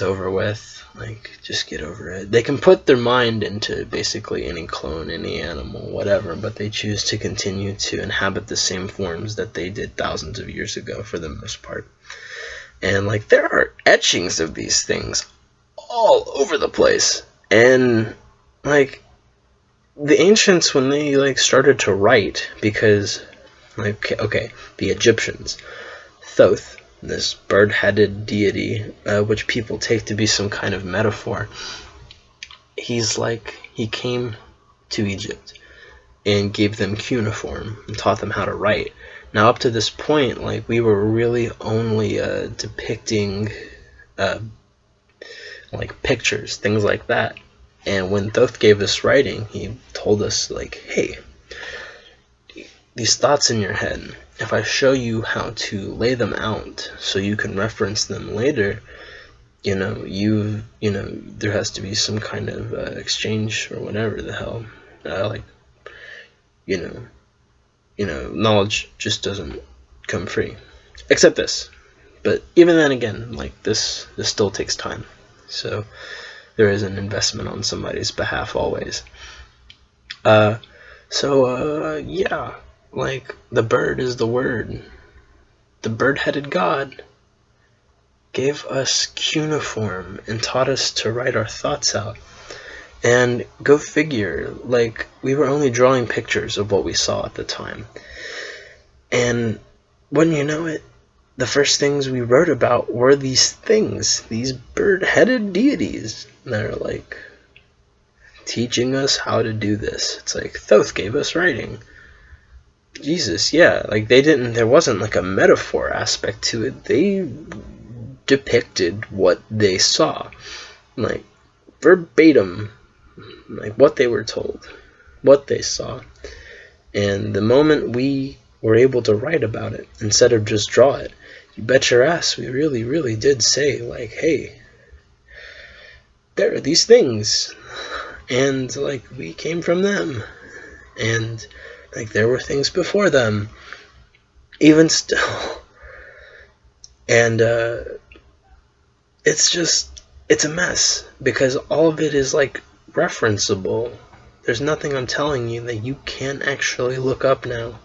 over with. Like, just get over it. They can put their mind into basically any clone, any animal, whatever, but they choose to continue to inhabit the same forms that they did thousands of years ago, for the most part. And like, there are etchings of these things all over the place. And like, the ancients, when they like started to write, because like, okay, the Egyptians, Thoth, this bird-headed deity, which people take to be some kind of metaphor, he came to Egypt and gave them cuneiform and taught them how to write. Now, up to this point, like, we were really only depicting like pictures, things like that. And when Thoth gave us writing, he told us, like, hey, these thoughts in your head, if I show you how to lay them out so you can reference them later, there has to be some kind of exchange, or whatever the hell. Knowledge just doesn't come free, except this. But even then again, like, this still takes time. So there is an investment on somebody's behalf always. Yeah, like, the bird is the word. The bird-headed god gave us cuneiform and taught us to write our thoughts out. And go figure, like, we were only drawing pictures of what we saw at the time. And wouldn't you know it, the first things we wrote about were these things, these bird-headed deities. And they're like teaching us how to do this. It's like Thoth gave us writing. Jesus, yeah, like, there wasn't like a metaphor aspect to it. They depicted what they saw, like, verbatim, like what they were told, what they saw. And the moment we were able to write about it instead of just draw it, you bet your ass we really, really did say, like, hey, there are these things, and like, we came from them, and like, there were things before them, even still. And it's a mess, because all of it is like referenceable. There's nothing I'm telling you that you can't actually look up now.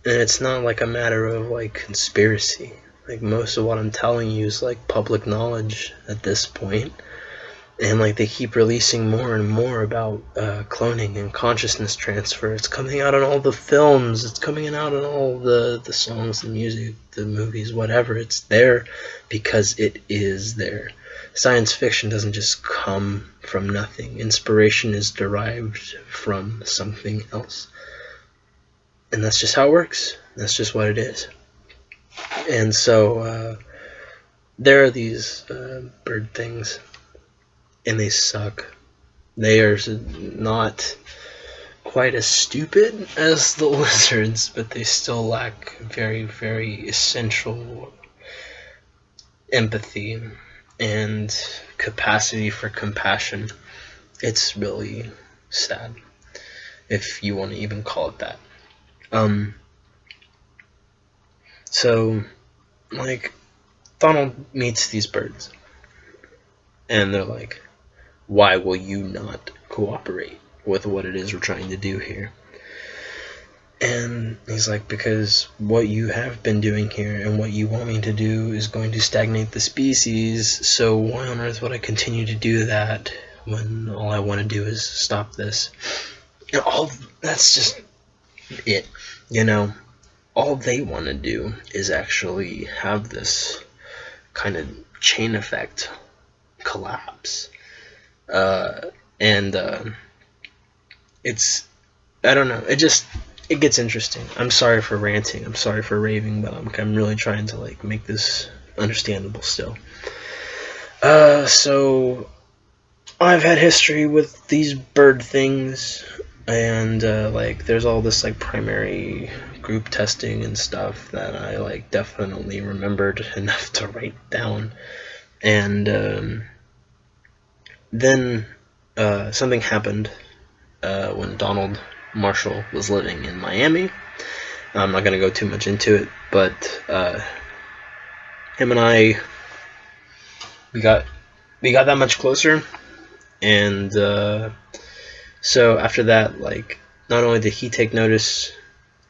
And it's not like a matter of like conspiracy. Like most of what I'm telling you is like public knowledge at this point. And like they keep releasing more and more about cloning and consciousness transfer. It's coming out in all the films. It's coming out in all the songs, the music, the movies, whatever. It's there because it is there. Science fiction doesn't just come from nothing. Inspiration is derived from something else. And that's just how it works. That's just what it is. And so there are these bird things, and they suck. They are not quite as stupid as the lizards, but they still lack very, very essential empathy and capacity for compassion. It's really sad, if you want to even call it that. So, like, Donald meets these birds, and they're like, why will you not cooperate with what it is we're trying to do here? And he's like, because what you have been doing here and what you want me to do is going to stagnate the species, so why on earth would I continue to do that when all I want to do is stop this? And that's just it, you know? All they want to do is actually have this kind of chain effect collapse. It's, I don't know, it gets interesting. I'm sorry for ranting, I'm sorry for raving, but I'm really trying to like make this understandable still. So I've had history with these bird things, and like there's all this like primary group testing and stuff that I like definitely remembered enough to write down. And then something happened when Donald Marshall was living in Miami. I'm not going to go too much into it, but him and I, we got that much closer. And so after that, like, not only did he take notice,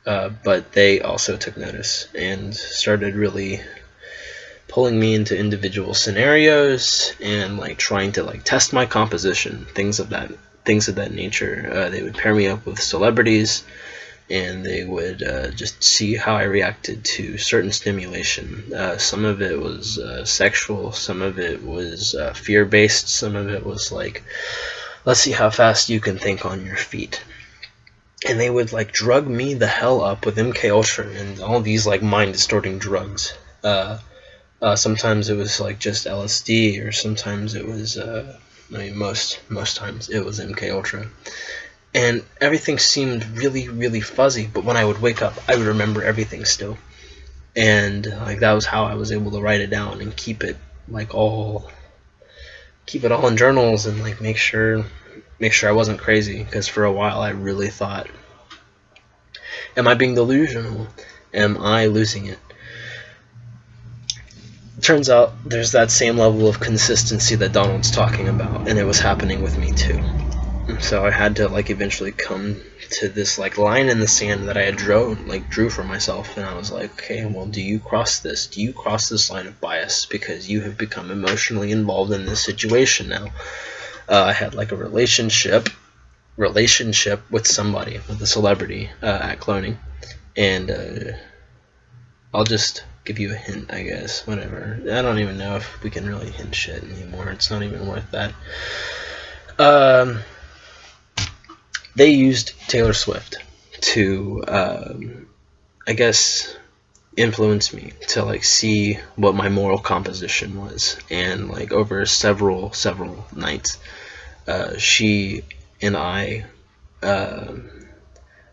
but they also took notice and started really pulling me into individual scenarios and like trying to like test my composition, things of that nature. They would pair me up with celebrities, and they would just see how I reacted to certain stimulation. Some of it was sexual, some of it was fear-based, some of it was like, let's see how fast you can think on your feet. And they would like drug me the hell up with MK Ultra and all these like mind-distorting drugs. Sometimes it was like just LSD, or sometimes it was most times it was MK Ultra. And everything seemed really, really fuzzy, but when I would wake up, I would remember everything still. And like that was how I was able to write it down and keep it all in journals, and like make sure I wasn't crazy, because for a while I really thought, am I being delusional? Am I losing it? Turns out there's that same level of consistency that Donald's talking about, and it was happening with me too. So I had to like eventually come to this like line in the sand that I had drew for myself, and I was like, okay, well, do you cross this? Do you cross this line of bias because you have become emotionally involved in this situation now? I had like a relationship with somebody, with a celebrity at cloning, and I'll just give you a hint, I guess. Whatever. I don't even know if we can really hint shit anymore. It's not even worth that. They used Taylor Swift to, I guess, influence me to like see what my moral composition was. And like over several nights, she and I were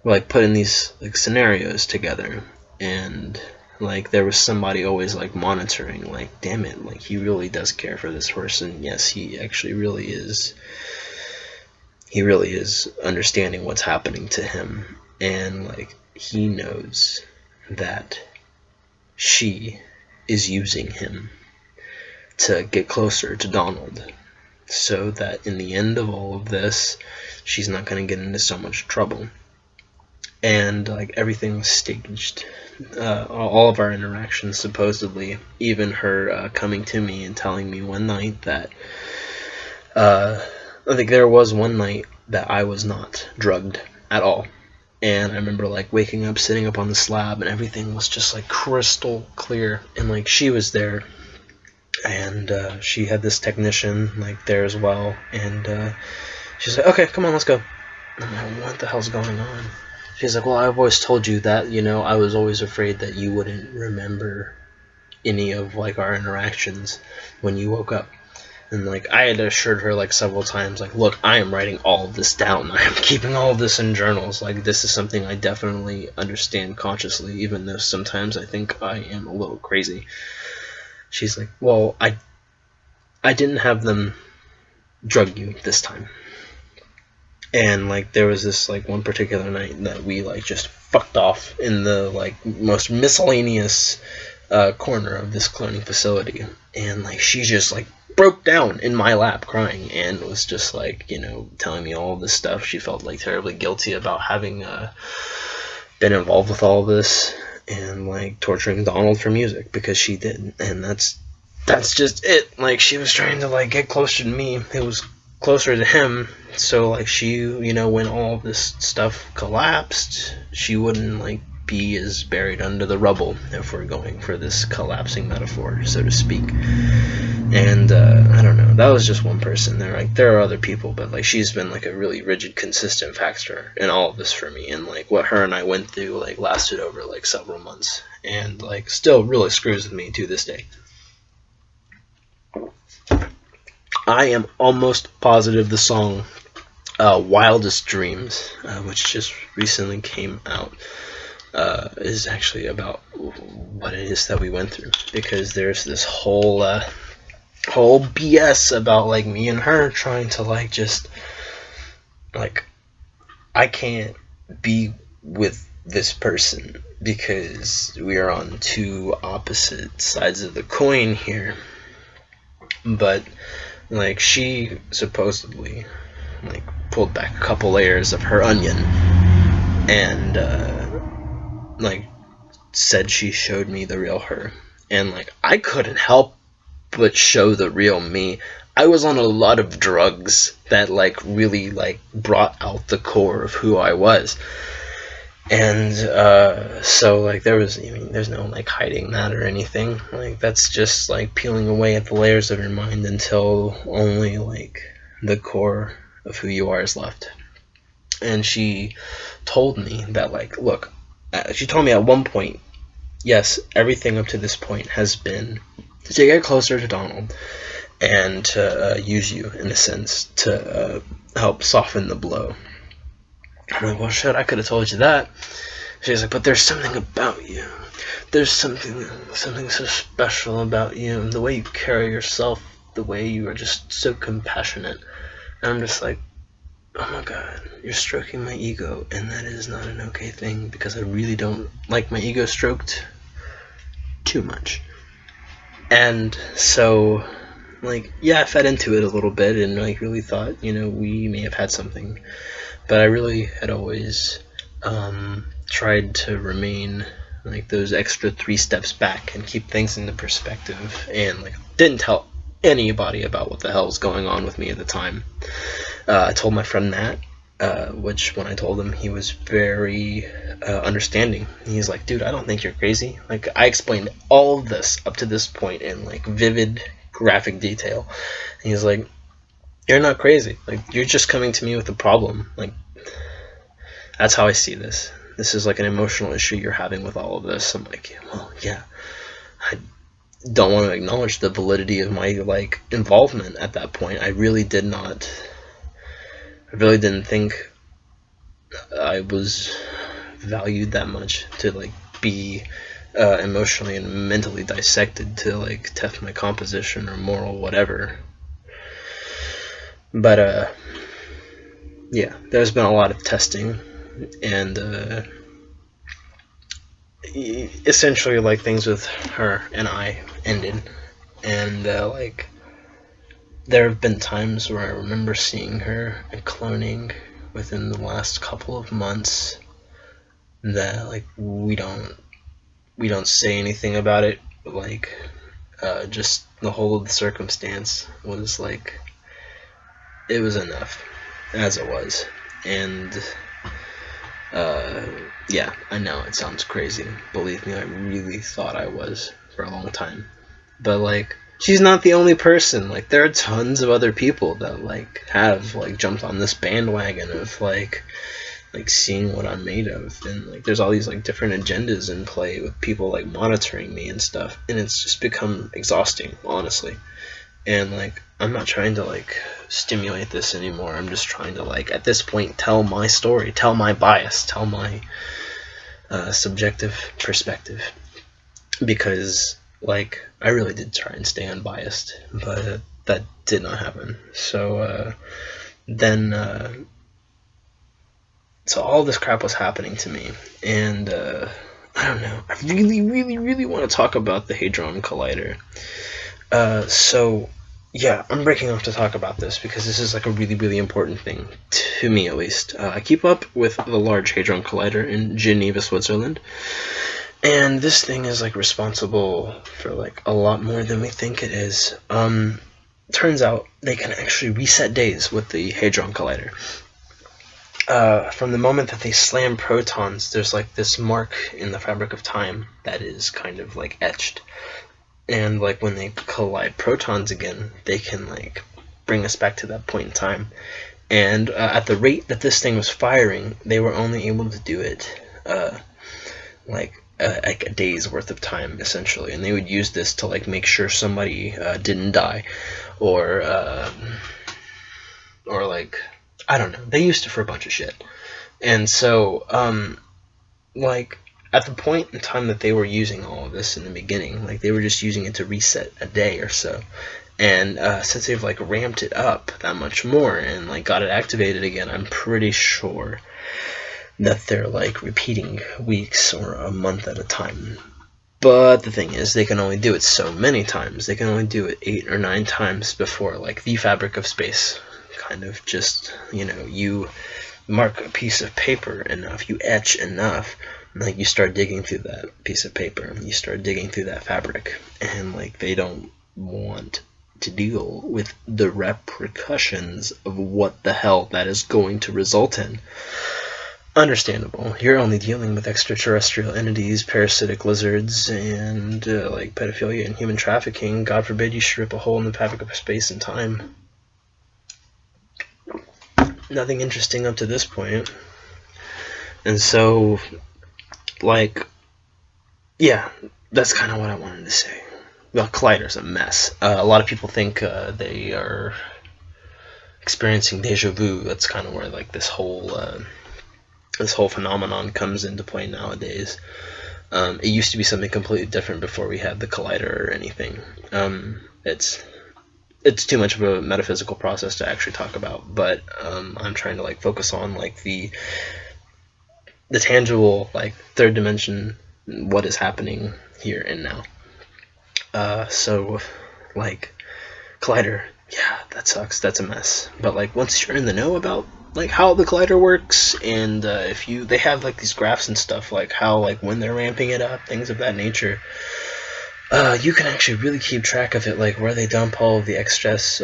like put in these like scenarios together, and like there was somebody always like monitoring, like, damn it, like he really does care for this person. Yes, he actually really is. He really is understanding what's happening to him, and like he knows that she is using him to get closer to Donald. so that in the end of all of this, she's not going to get into so much trouble. And like everything was staged. All of our interactions, supposedly, even her coming to me and telling me one night that I think there was one night that I was not drugged at all. And I remember like waking up, sitting up on the slab, and everything was just like crystal clear. And like she was there, and she had this technician like there as well. And she's like, "Okay, come on, let's go." I'm like, "What the hell's going on?" She's like, "Well, I've always told you that, I was always afraid that you wouldn't remember any of like our interactions when you woke up." And like I had assured her like several times, like, "Look, I am writing all of this down. I am keeping all of this in journals. Like this is something I definitely understand consciously, even though sometimes I think I am a little crazy." She's like, "Well, I didn't have them drug you this time." And like there was this like one particular night that we like just fucked off in the like most miscellaneous corner of this cloning facility, and like she just like broke down in my lap crying and was just like telling me all this stuff. She felt like terribly guilty about having been involved with all this and like torturing Donald for music because she did. And that's just it. Like she was trying to like get closer to me. It was closer to him, so like she when all this stuff collapsed, she wouldn't like be as buried under the rubble, if we're going for this collapsing metaphor, so to speak. And I don't know, that was just one person. There are other people, but like she's been like a really rigid, consistent factor in all of this for me. And like what her and I went through like lasted over like several months, and like still really screws with me to this day. I am almost positive the song Wildest Dreams, which just recently came out, is actually about what it is that we went through. Because there's this whole BS about like me and her trying to like just like I can't be with this person because we are on two opposite sides of the coin here. But like she supposedly like pulled back a couple layers of her onion and like said she showed me the real her. And like I couldn't help but show the real me. I was on a lot of drugs that like really like brought out the core of who I was. And so like there's no like hiding that or anything. Like that's just like peeling away at the layers of your mind until only like the core of who you are is left. And she told me that like, look, she told me at one point, yes, everything up to this point has been to get closer to Donald and to use you in a sense to help soften the blow. I'm like, well, shit, I could have told you that. She's like, but there's something about you. There's something so special about you, and the way you carry yourself, the way you are just so compassionate. And I'm just like, oh my god, you're stroking my ego, and that is not an okay thing, because I really don't like my ego stroked too much. And so, like, yeah, I fed into it a little bit, and like really thought, we may have had something. But I really had always tried to remain like those extra 3 steps back and keep things into perspective, and like didn't tell anybody about what the hell was going on with me at the time. I told my friend Matt, which when I told him, he was very understanding. He's like, dude, I don't think you're crazy. Like I explained all of this up to this point in like vivid graphic detail, and he's like, you're not crazy. Like, you're just coming to me with a problem. Like, that's how I see this. This is like an emotional issue you're having with all of this. I'm like, well, yeah. I don't want to acknowledge the validity of my like involvement at that point. I really didn't think I was valued that much to like be emotionally and mentally dissected to like test my composition or moral whatever. But yeah, there's been a lot of testing, and essentially like things with her and I ended, and like there have been times where I remember seeing her and cloning within the last couple of months that like we don't say anything about it. Like just the whole of the circumstance was like it was enough as it was, and uh, yeah, I know it sounds crazy. Believe me, I really thought I was for a long time, but like she's not the only person. Like there are tons of other people that like have like jumped on this bandwagon of like seeing what I'm made of, and like there's all these like different agendas in play with people like monitoring me and stuff, and it's just become exhausting, honestly. And like I'm not trying to like stimulate this anymore. I'm just trying to like at this point tell my story, tell my bias, tell my subjective perspective, because like I really did try and stay unbiased, but that did not happen. So then so all this crap was happening to me, and I don't know. I really, really, really want to talk about the Hadron Collider. So yeah, I'm breaking off to talk about this because this is like a really, really important thing to me, at least. I keep up with the Large Hadron Collider in Geneva, Switzerland, and this thing is like responsible for like a lot more than we think it is. Turns out they can actually reset days with the Hadron Collider. From the moment that they slam protons, there's like this mark in the fabric of time that is kind of like etched. And like when they collide protons again, they can like bring us back to that point in time. And at the rate that this thing was firing, they were only able to do it like a day's worth of time, essentially. And they would use this to like make sure somebody didn't die, or like I don't know. They used it for a bunch of shit. And so, like, at the point in time that they were using all of this in the beginning, like, they were just using it to reset a day or so. And since they've, like, ramped it up that much more and, like, got it activated again, I'm pretty sure that they're, like, repeating weeks or a month at a time. But the thing is, they can only do it so many times. They can only do it 8 or 9 times before, like, the fabric of space kind of just, you mark a piece of paper enough, you etch enough, like you start digging through that piece of paper, you start digging through that fabric, and like they don't want to deal with the repercussions of what the hell that is going to result in. Understandable. You're only dealing with extraterrestrial entities, parasitic lizards, and like pedophilia and human trafficking. God forbid you should rip a hole in the fabric of space and time. Nothing interesting up to this point. And so, like, yeah, that's kind of what I wanted to say. Well, Collider's a mess. A lot of people think they are experiencing deja vu. That's kind of where like this whole phenomenon comes into play nowadays. It used to be something completely different before we had the Collider or anything. It's too much of a metaphysical process to actually talk about, but I'm trying to like focus on like the tangible, like third dimension, what is happening here and now. So like Collider, yeah, that sucks. That's a mess. But like once you're in the know about like how the Collider works, and they have like these graphs and stuff, like how like when they're ramping it up, things of that nature. You can actually really keep track of it, like where they dump all of the excess,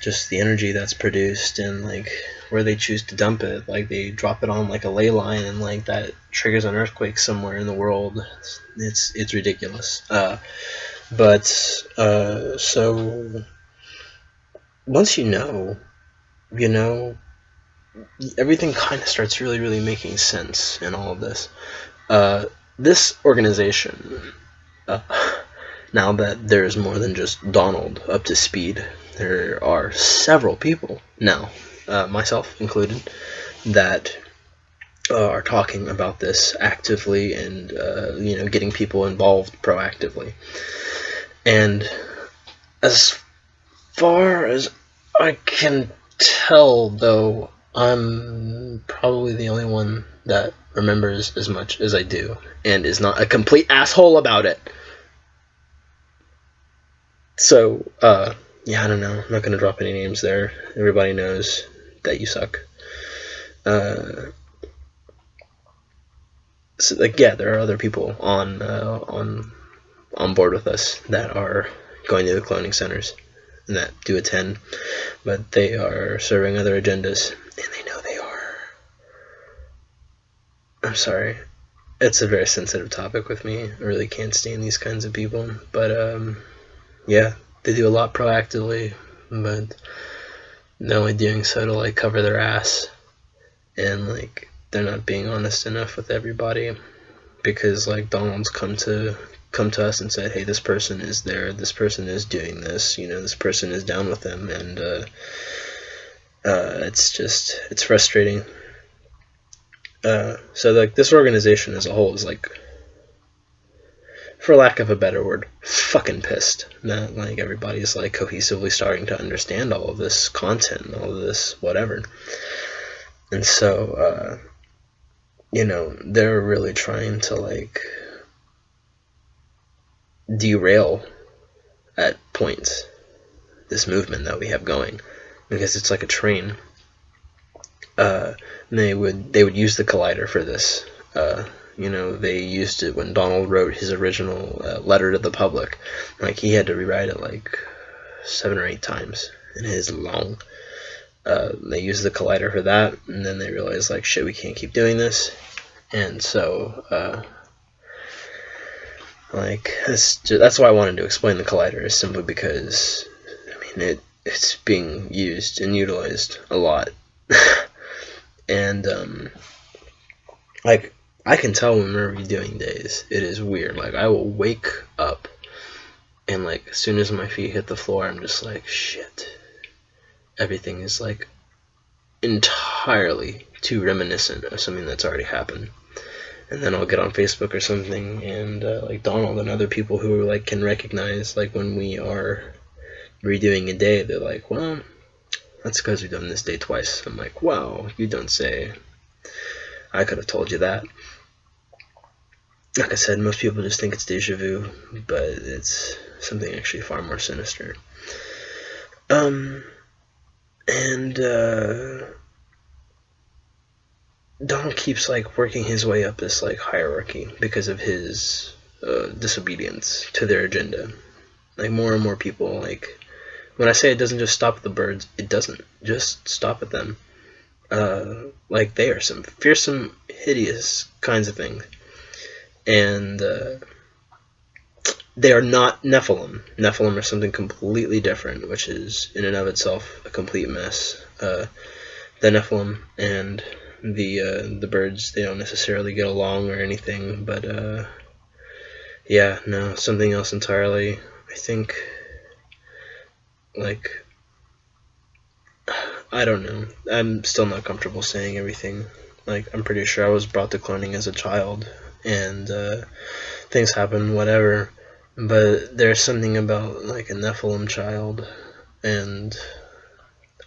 just the energy that's produced, and like where they choose to dump it. Like they drop it on like a ley line, and like that triggers an earthquake somewhere in the world. It's ridiculous. But so once you know, everything kind of starts really, really making sense in all of this. This organization. Now that there is more than just Donald up to speed, there are several people now, myself included, that are talking about this actively and getting people involved proactively. And as far as I can tell, though, I'm probably the only one that remembers as much as I do and is not a complete asshole about it. So, yeah, I don't know. I'm not gonna drop any names there. Everybody knows that you suck. So, like, yeah, there are other people on board with us that are going to the cloning centers and that do attend, but they are serving other agendas, and they know they are. I'm sorry. It's a very sensitive topic with me. I really can't stand these kinds of people, but yeah, they do a lot proactively, but they're only doing so to like cover their ass, and like they're not being honest enough with everybody, because like Donald's come to us and said, hey, this person is there, this person is doing this, this person is down with them, and it's frustrating. So like this organization as a whole is like, for lack of a better word, fucking pissed that like everybody's like cohesively starting to understand all of this content, all of this whatever. And so they're really trying to like derail at points this movement that we have going, because it's like a train. They would use the collider for this. They used it when Donald wrote his original letter to the public. Like, he had to rewrite it like 7 or 8 times, and it is long. They used the collider for that, and then they realized, like, shit, we can't keep doing this. And so, that's why I wanted to explain the collider, is simply because, I mean, it's being used and utilized a lot. And, like, I can tell when we're redoing days. It is weird. Like, I will wake up, and, like, as soon as my feet hit the floor, I'm just like, shit. Everything is, like, entirely too reminiscent of something that's already happened. And then I'll get on Facebook or something, and, like, Donald and other people who, like, can recognize, like, when we are redoing a day, they're like, well, that's because we've done this day twice. I'm like, wow, you don't say. I could have told you that. Like I said, most people just think it's deja vu, but it's something actually far more sinister. And Donald keeps like working his way up this like hierarchy because of his disobedience to their agenda. Like, more and more people, like, when I say it doesn't just stop at the birds, it doesn't just stop at them. Like, they are some fearsome, hideous kinds of things. And they are not Nephilim. Nephilim are something completely different, which is in and of itself a complete mess. The Nephilim and the birds, they don't necessarily get along or anything, but yeah, no, something else entirely. I think, like, I don't know. I'm still not comfortable saying everything. Like, I'm pretty sure I was brought to cloning as a child, and things happen, whatever. But there's something about, like, a Nephilim child, and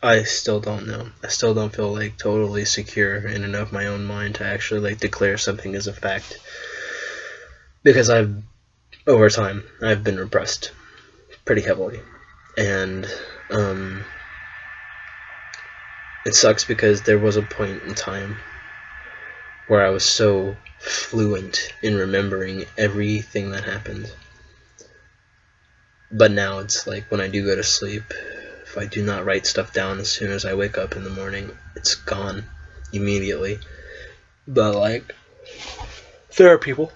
I still don't know. I still don't feel, like, totally secure in and of my own mind to actually, like, declare something as a fact. Because over time, I've been repressed pretty heavily. And, it sucks because there was a point in time where I was so fluent in remembering everything that happened. But now it's like, when I do go to sleep, if I do not write stuff down as soon as I wake up in the morning, it's gone immediately. But, like, there are people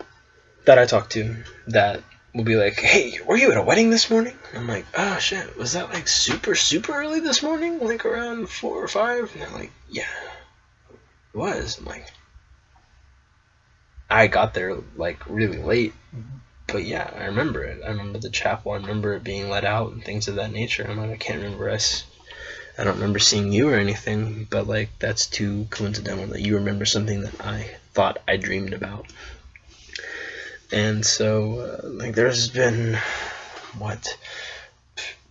that I talk to that will be like, hey, were you at a wedding this morning? I'm like, oh shit, was that like super, super early this morning? Like around 4 or 5? And they're like, yeah, it was. I'm like, I got there like really late, but yeah, I remember it. I remember the chapel. I remember it being let out and things of that nature. I'm like, I can't remember us. I don't remember seeing you or anything, but like, that's too coincidental that you remember something that I thought I dreamed about. And so, like, there's been,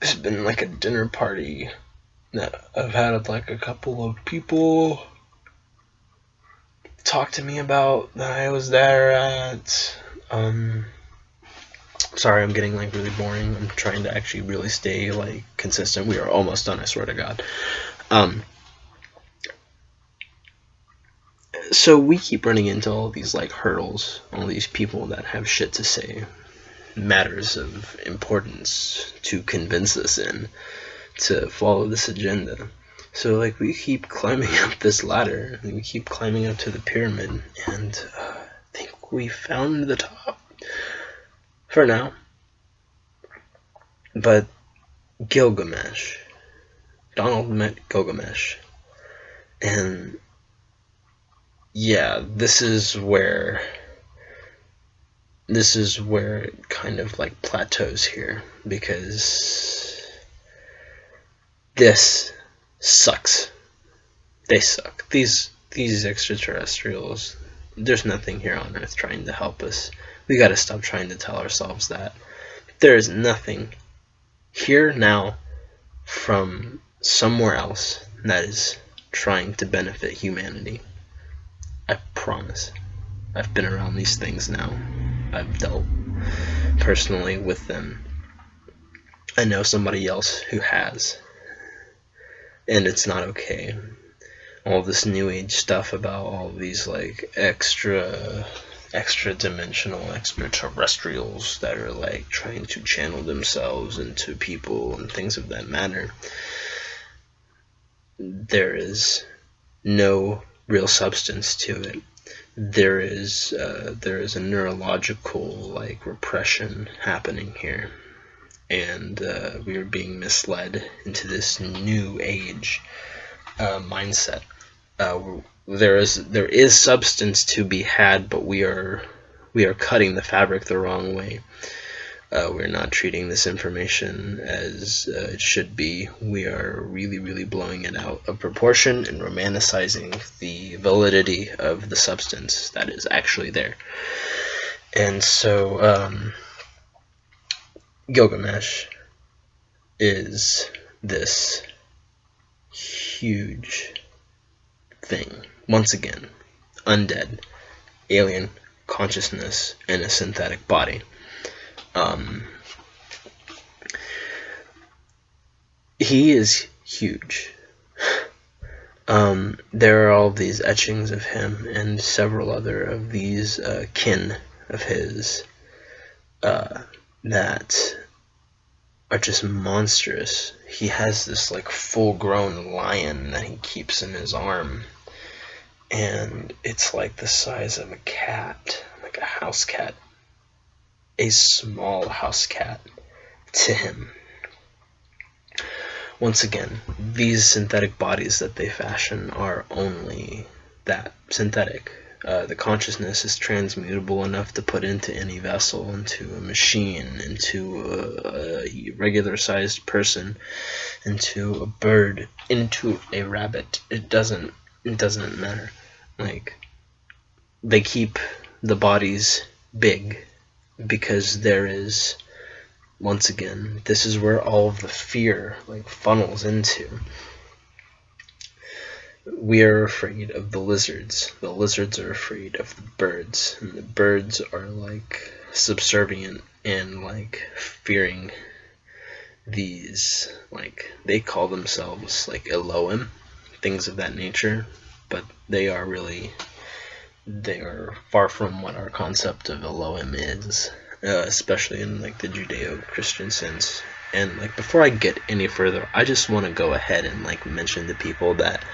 there's been like a dinner party that I've had like a couple of people talk to me about that I was there at. Sorry, I'm getting like really boring. I'm trying to actually really stay like consistent. We are almost done, I swear to God. So we keep running into all these like hurdles, all these people that have shit to say, matters of importance to convince us in, to follow this agenda. So like we keep climbing up this ladder, and we keep climbing up to the pyramid, and I think we found the top for now. But Gilgamesh, Donald met Gilgamesh, and yeah, this is where it kind of like plateaus here, because this sucks. They suck. These extraterrestrials, there's nothing here on Earth trying to help us. We gotta stop trying to tell ourselves that. There is nothing here now from somewhere else that is trying to benefit humanity. I promise. I've been around these things now. I've dealt personally with them. I know somebody else who has. And it's not okay. All this new age stuff about all these like extra dimensional extraterrestrials that are like trying to channel themselves into people and things of that matter. There is no real substance to it. There is a neurological like repression happening here, and we are being misled into this new age mindset. There is substance to be had, but we are cutting the fabric the wrong way. We're not treating this information as it should be. We are really blowing it out of proportion and romanticizing the validity of the substance that is actually there. And so Gilgamesh is this huge thing. Once again, undead, alien consciousness in a synthetic body. He is huge. There are all these etchings of him and several other of these kin of his that are just monstrous. He has this like full-grown lion that he keeps in his arm, and it's like the size of a cat, like a house cat, a small house cat to him. Once again, these synthetic bodies that they fashion are only that, synthetic. The consciousness is transmutable enough to put into any vessel, into a machine, into a regular-sized person, into a bird, into a rabbit. It doesn't matter. Like, they keep the bodies big because there is, once again, this is where all of the fear like funnels into. We are afraid of the lizards. The lizards are afraid of the birds, and the birds are like subservient and like fearing these, like they call themselves like Elohim, things of that nature, but they are far from what our concept of Elohim is. Especially in like the Judeo-Christian sense. And like before I get any further, I just want to go ahead and like mention to people that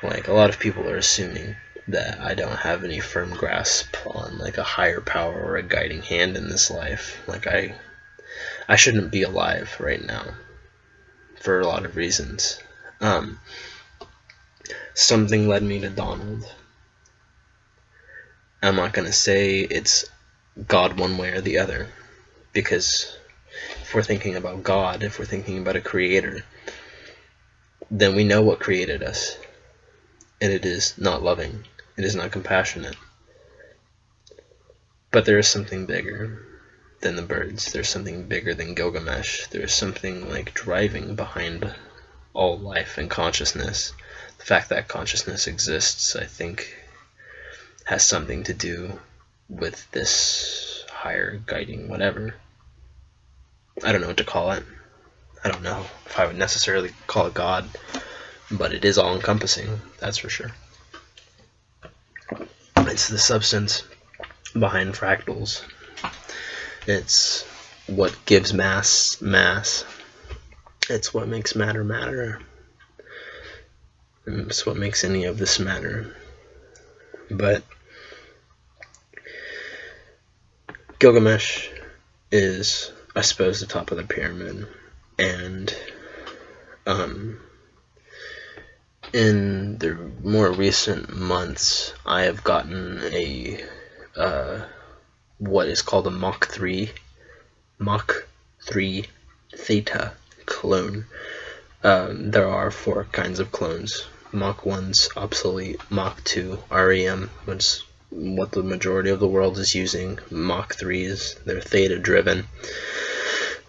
like a lot of people are assuming that I don't have any firm grasp on like a higher power or a guiding hand in this life. Like I shouldn't be alive right now for a lot of reasons. Something led me to Donald. I'm not gonna say it's God one way or the other, because if we're thinking about God, if we're thinking about a creator, then we know what created us, and it is not loving, it is not compassionate. But there is something bigger than the birds. There's something bigger than Gilgamesh. There's something like driving behind all life and consciousness. The fact that consciousness exists, I think, has something to do with this higher guiding whatever. I don't know what to call it. I don't know if I would necessarily call it God, but it is all encompassing, that's for sure. It's the substance behind fractals. It's what gives mass mass. It's what makes matter matter. And it's what makes any of this matter. But Gilgamesh is, I suppose, the top of the pyramid. And in the more recent months, I have gotten a what is called a Mach 3 Theta clone. There are 4 kinds of clones. Mach 1's obsolete. Mach 2 REM, which is what the majority of the world is using. Mach 3's, they're theta driven.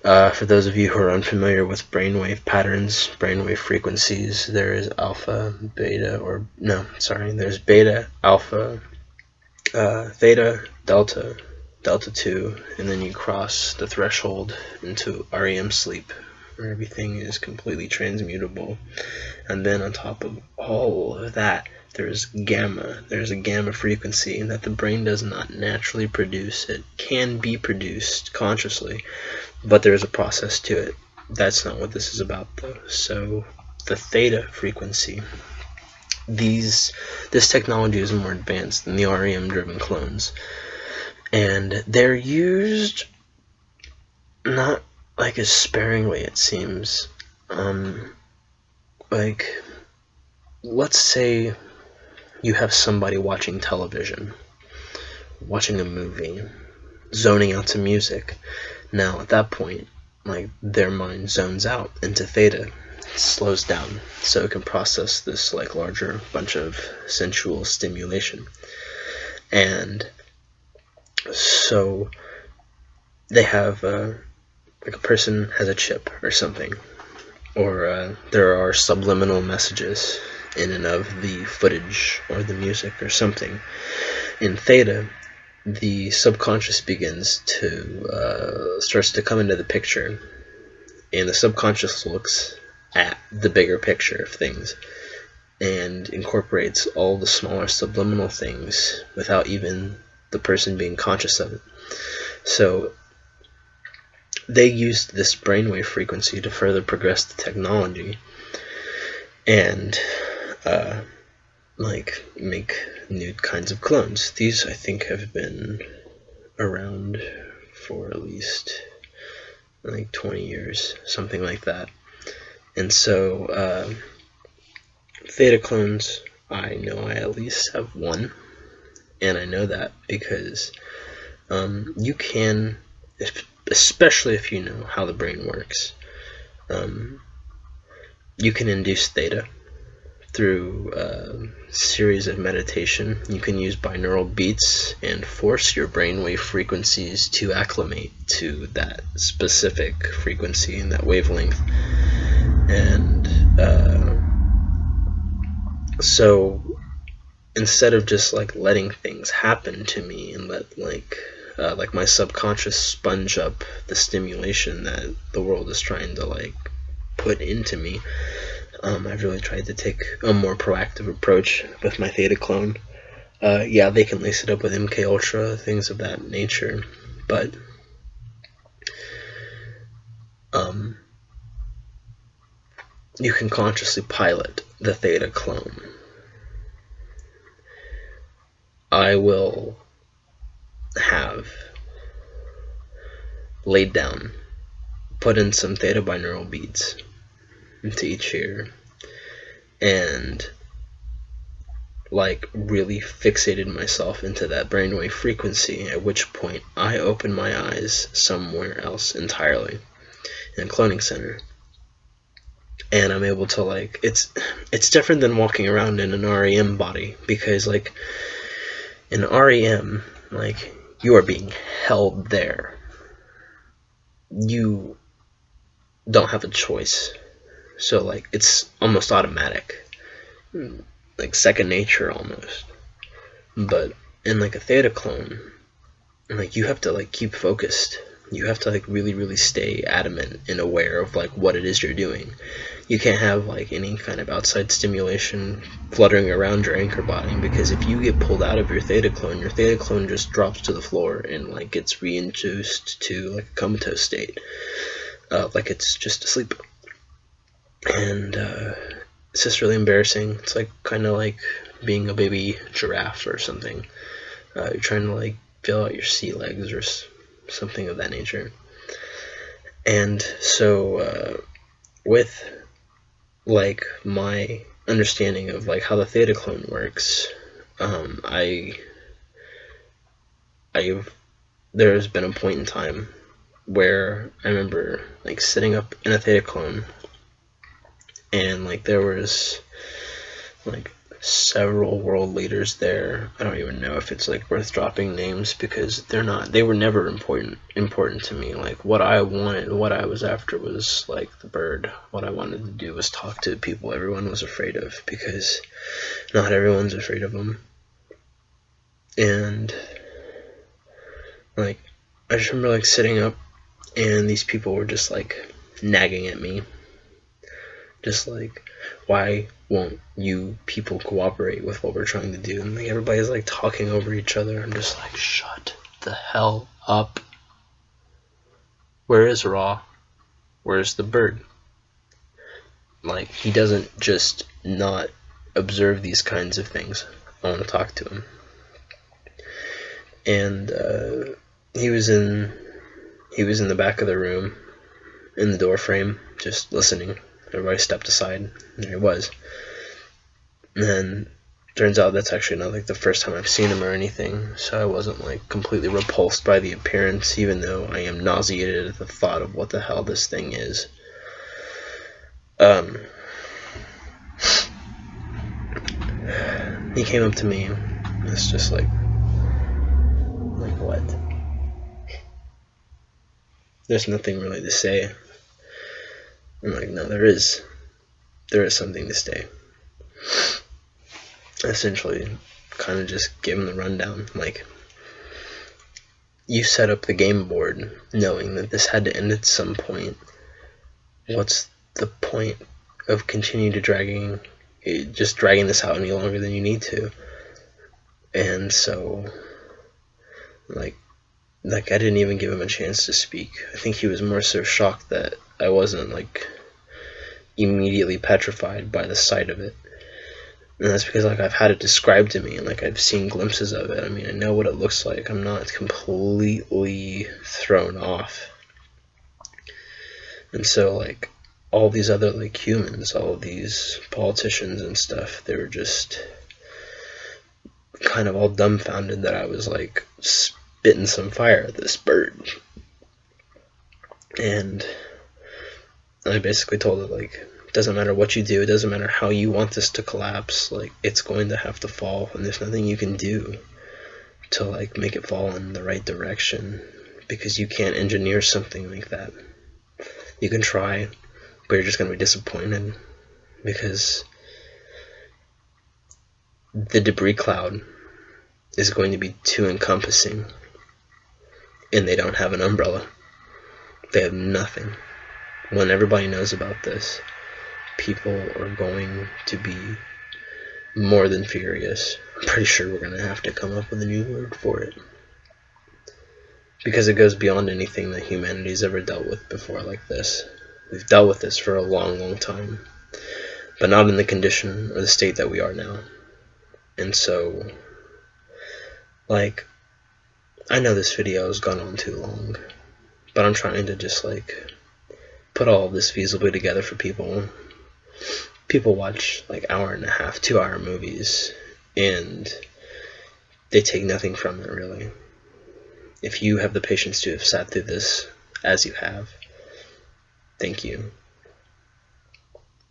For those of you who are unfamiliar with brainwave patterns, brainwave frequencies, there is alpha, beta, there's beta, alpha, theta, delta, delta 2, and then you cross the threshold into REM sleep, where everything is completely transmutable. And then on top of all of that, there's gamma. There's a gamma frequency that the brain does not naturally produce. It can be produced consciously, but there's a process to it. That's not what this is about, though. So the theta frequency, this technology is more advanced than the REM-driven clones, and they're used not like as sparingly, it seems. Like, let's say you have somebody watching television, watching a movie, zoning out to music. Now, at that point, like, their mind zones out into theta. It slows down so it can process this like larger bunch of sensual stimulation. And so they have like a person has a chip or something, or there are subliminal messages in and of the footage or the music or something. In theta, the subconscious begins to starts to come into the picture, and the subconscious looks at the bigger picture of things and incorporates all the smaller subliminal things without even the person being conscious of it. So they used this brainwave frequency to further progress the technology and like make new kinds of clones. These, I think, have been around for at least like 20 years, something like that. And so theta clones, I know I at least have one, and I know that because you can, especially if you know how the brain works, you can induce theta through a series of meditation. You can use binaural beats and force your brainwave frequencies to acclimate to that specific frequency and that wavelength. And so instead of just like letting things happen to me and let like my subconscious sponge up the stimulation that the world is trying to like put into me, I've really tried to take a more proactive approach with my theta clone. Yeah, they can lace it up with MK Ultra, things of that nature, but you can consciously pilot the theta clone. I will have laid down, put in some theta binaural beats into each ear, and like really fixated myself into that brainwave frequency, at which point I open my eyes somewhere else entirely in a cloning center, and I'm able to like, it's different than walking around in an REM body, because like in REM, like, you are being held there. You don't have a choice. So like it's almost automatic, like second nature almost. But in like a theta clone, like you have to like keep focused You have to like really stay adamant and aware of like what it is you're doing. You can't have like any kind of outside stimulation fluttering around your anchor body, because if you get pulled out of your theta clone just drops to the floor and like gets reintroduced to like a comatose state, like it's just asleep. And it's just really embarrassing. It's like kind of like being a baby giraffe or something. You're trying to like fill out your sea legs or something of that nature. And so with like my understanding of like how the theta clone works, there's been a point in time where I remember like sitting up in a theta clone, and like there was like several world leaders there. I don't even know if it's like worth dropping names, because they were never important to me. Like what I wanted, what I was after was like the bird. What I wanted to do was talk to people everyone was afraid of, because not everyone's afraid of them. And like I just remember like sitting up, and these people were just like nagging at me, just like, why won't you people cooperate with what we're trying to do? And like everybody's like talking over each other. I'm just like, shut the hell up. Where is Ra? Where's the bird? Like, he doesn't just not observe these kinds of things. I want to talk to him. And he was in the back of the room, in the door frame, just listening. Everybody stepped aside, and there he was. And then turns out that's actually not like the first time I've seen him or anything, so I wasn't like completely repulsed by the appearance, even though I am nauseated at the thought of what the hell this thing is. He came up to me, and it's just like what? There's nothing really to say. I'm like, no, there is something to say. Essentially, kind of just give him the rundown. Like, you set up the game board knowing that this had to end at some point. What's the point of continuing to dragging this out any longer than you need to? And so, like I didn't even give him a chance to speak. I think he was more so shocked that I wasn't like immediately petrified by the sight of it. And that's because like I've had it described to me, and like I've seen glimpses of it. I mean, I know what it looks like. I'm not completely thrown off. And so like all these other like humans, all of these politicians and stuff, they were just kind of all dumbfounded that I was like spitting some fire at this bird. And I basically told it, like, it doesn't matter what you do, it doesn't matter how you want this to collapse, like, it's going to have to fall, and there's nothing you can do to like make it fall in the right direction, because you can't engineer something like that. You can try, but you're just going to be disappointed, because the debris cloud is going to be too encompassing, and they don't have an umbrella. They have nothing. When everybody knows about this, people are going to be more than furious. I'm pretty sure we're going to have to come up with a new word for it, because it goes beyond anything that humanity's ever dealt with before like this. We've dealt with this for a long time, but not in the condition or the state that we are now. And so, like, I know this video has gone on too long, but I'm trying to just like put all of this feasibly together for people. People watch like hour-and-a-half, 2-hour movies, and they take nothing from it, really. If you have the patience to have sat through this as you have, thank you.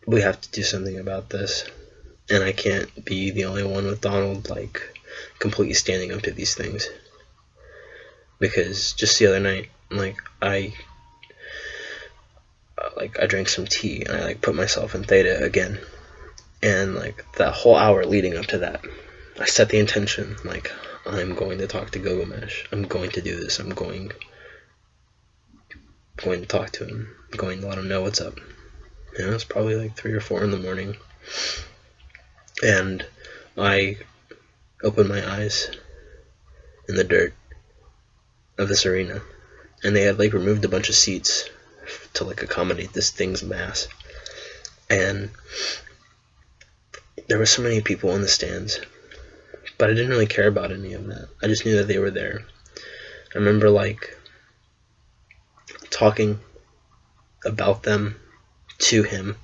We have to do something about this, and I can't be the only one with Donald like completely standing up to these things. Because just the other night, I drank some tea, and I like put myself in theta again, and like that whole hour leading up to that, I set the intention, like, I'm going to talk to Gilgamesh, I'm going to do this, I'm going going to talk to him, going to let him know what's up. And it was probably like 3 or 4 in the morning. And I opened my eyes in the dirt of this arena. And they had like removed a bunch of seats to like accommodate this thing's mass. And there were so many people in the stands. But I didn't really care about any of that. I just knew that they were there. I remember like talking about them to him.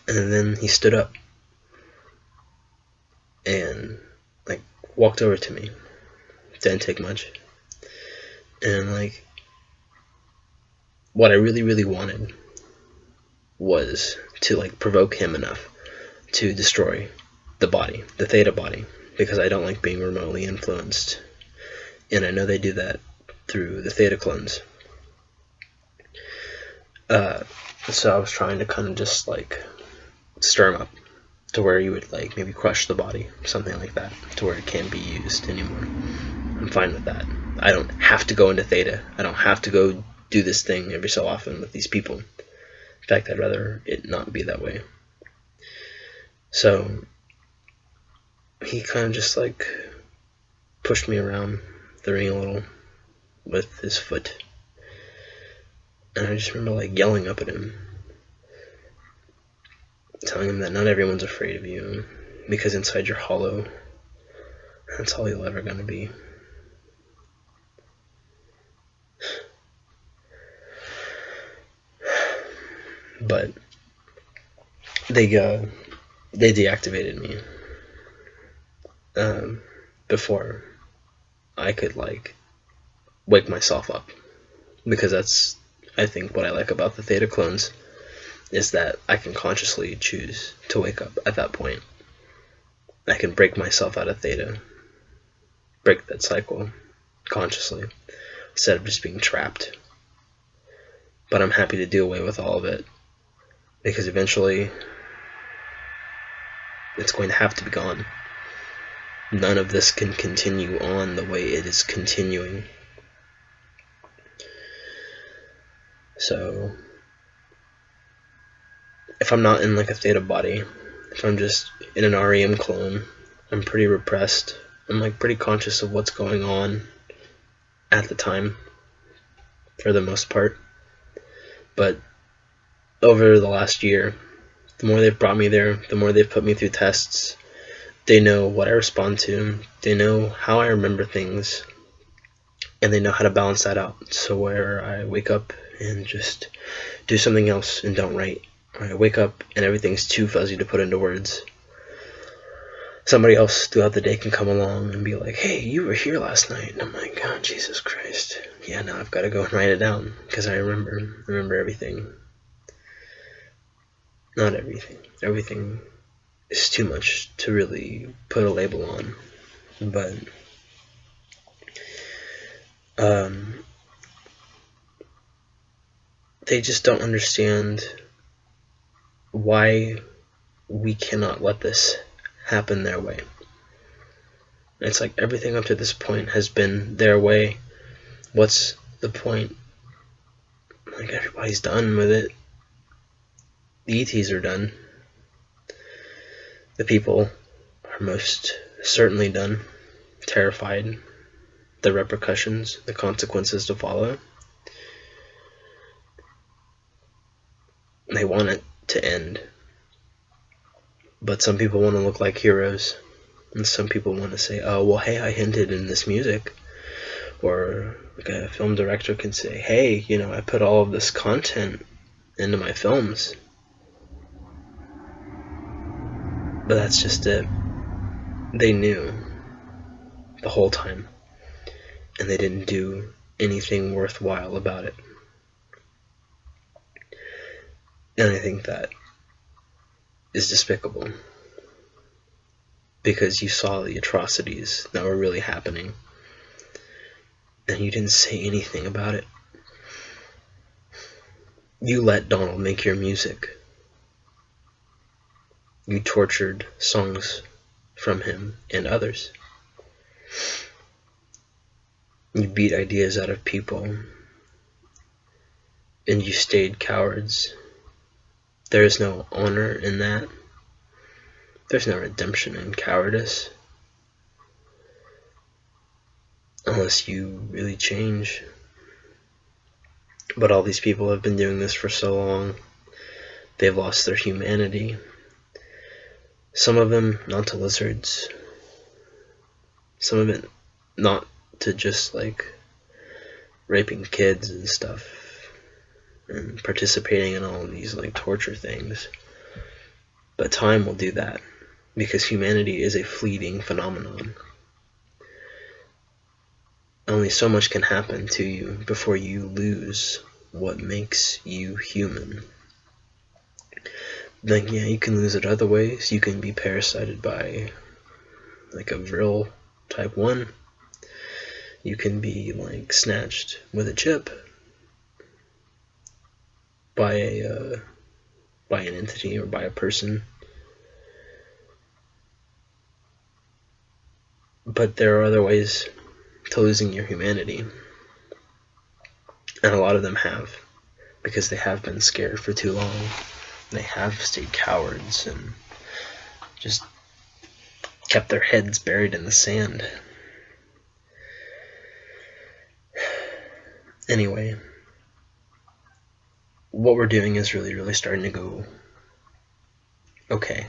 And then he stood up and like walked over to me. Didn't take much. And like what I really, really wanted was to like provoke him enough to destroy the body, the theta body, because I don't like being remotely influenced. And I know they do that through the theta clones. So I was trying to kind of just like stir him up to where you would like maybe crush the body, something like that, to where it can't be used anymore. I'm fine with that. I don't have to go into theta. I don't have to go do this thing every so often with these people. In fact, I'd rather it not be that way. So he kind of just like pushed me around the ring a little with his foot. And I just remember like yelling up at him, telling him that not everyone's afraid of you, because inside you're hollow. That's all you're ever gonna be. But they deactivated me before I could like wake myself up, because that's, I think, what I like about the theta clones, is that I can consciously choose to wake up at that point. I can break myself out of theta, break that cycle consciously, instead of just being trapped. But I'm happy to do away with all of it, because eventually it's going to have to be gone. None of this can continue on the way it is continuing. So if I'm not in like a theta body, if I'm just in an REM clone, I'm pretty repressed. I'm like pretty conscious of what's going on at the time, for the most part. But over the last year, the more they've brought me there, the more they've put me through tests. They know what I respond to. They know how I remember things. And they know how to balance that out. So where I wake up and just do something else and don't write, or I wake up and everything's too fuzzy to put into words, somebody else throughout the day can come along and be like, hey, you were here last night. And I'm like, oh, Jesus Christ. Yeah, now I've got to go and write it down, because I remember everything. Not everything. Everything is too much to really put a label on. But they just don't understand why we cannot let this happen their way. It's like everything up to this point has been their way. What's the point? Like, everybody's done with it. The ETs are done. The people are most certainly done. Terrified. The repercussions, the consequences to follow. They want it to end. But some people want to look like heroes. And some people want to say, oh, well, hey, I hinted in this music. Or like a film director can say, hey, you know, I put all of this content into my films. But that's just it. They knew the whole time. And they didn't do anything worthwhile about it. And I think that is despicable. Because you saw the atrocities that were really happening. And you didn't say anything about it. You let Donald make your music. You tortured songs from him and others. You beat ideas out of people, and you stayed cowards. There is no honor in that. There's no redemption in cowardice. Unless you really change. But all these people have been doing this for so long. They've lost their humanity. Some of them not to lizards. Some of it not to just like raping kids and stuff. And participating in all of these like torture things. But time will do that. Because humanity is a fleeting phenomenon. Only so much can happen to you before you lose what makes you human. Then yeah, you can lose it other ways. You can be parasited by like a Vrill type 1. You can be like snatched with a chip by an entity or by a person. But there are other ways to losing your humanity. And a lot of them have. Because they have been scared for too long. They have stayed cowards and just kept their heads buried in the sand. Anyway, what we're doing is really starting to go okay.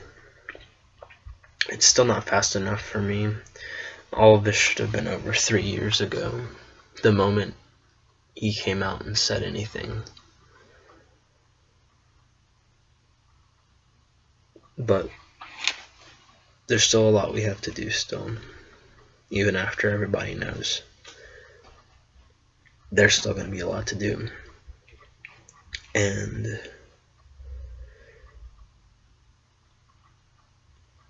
It's still not fast enough for me. All of this should have been over 3 years ago, the moment he came out and said anything. But there's still a lot we have to do still, even after everybody knows. There's still going to be a lot to do. And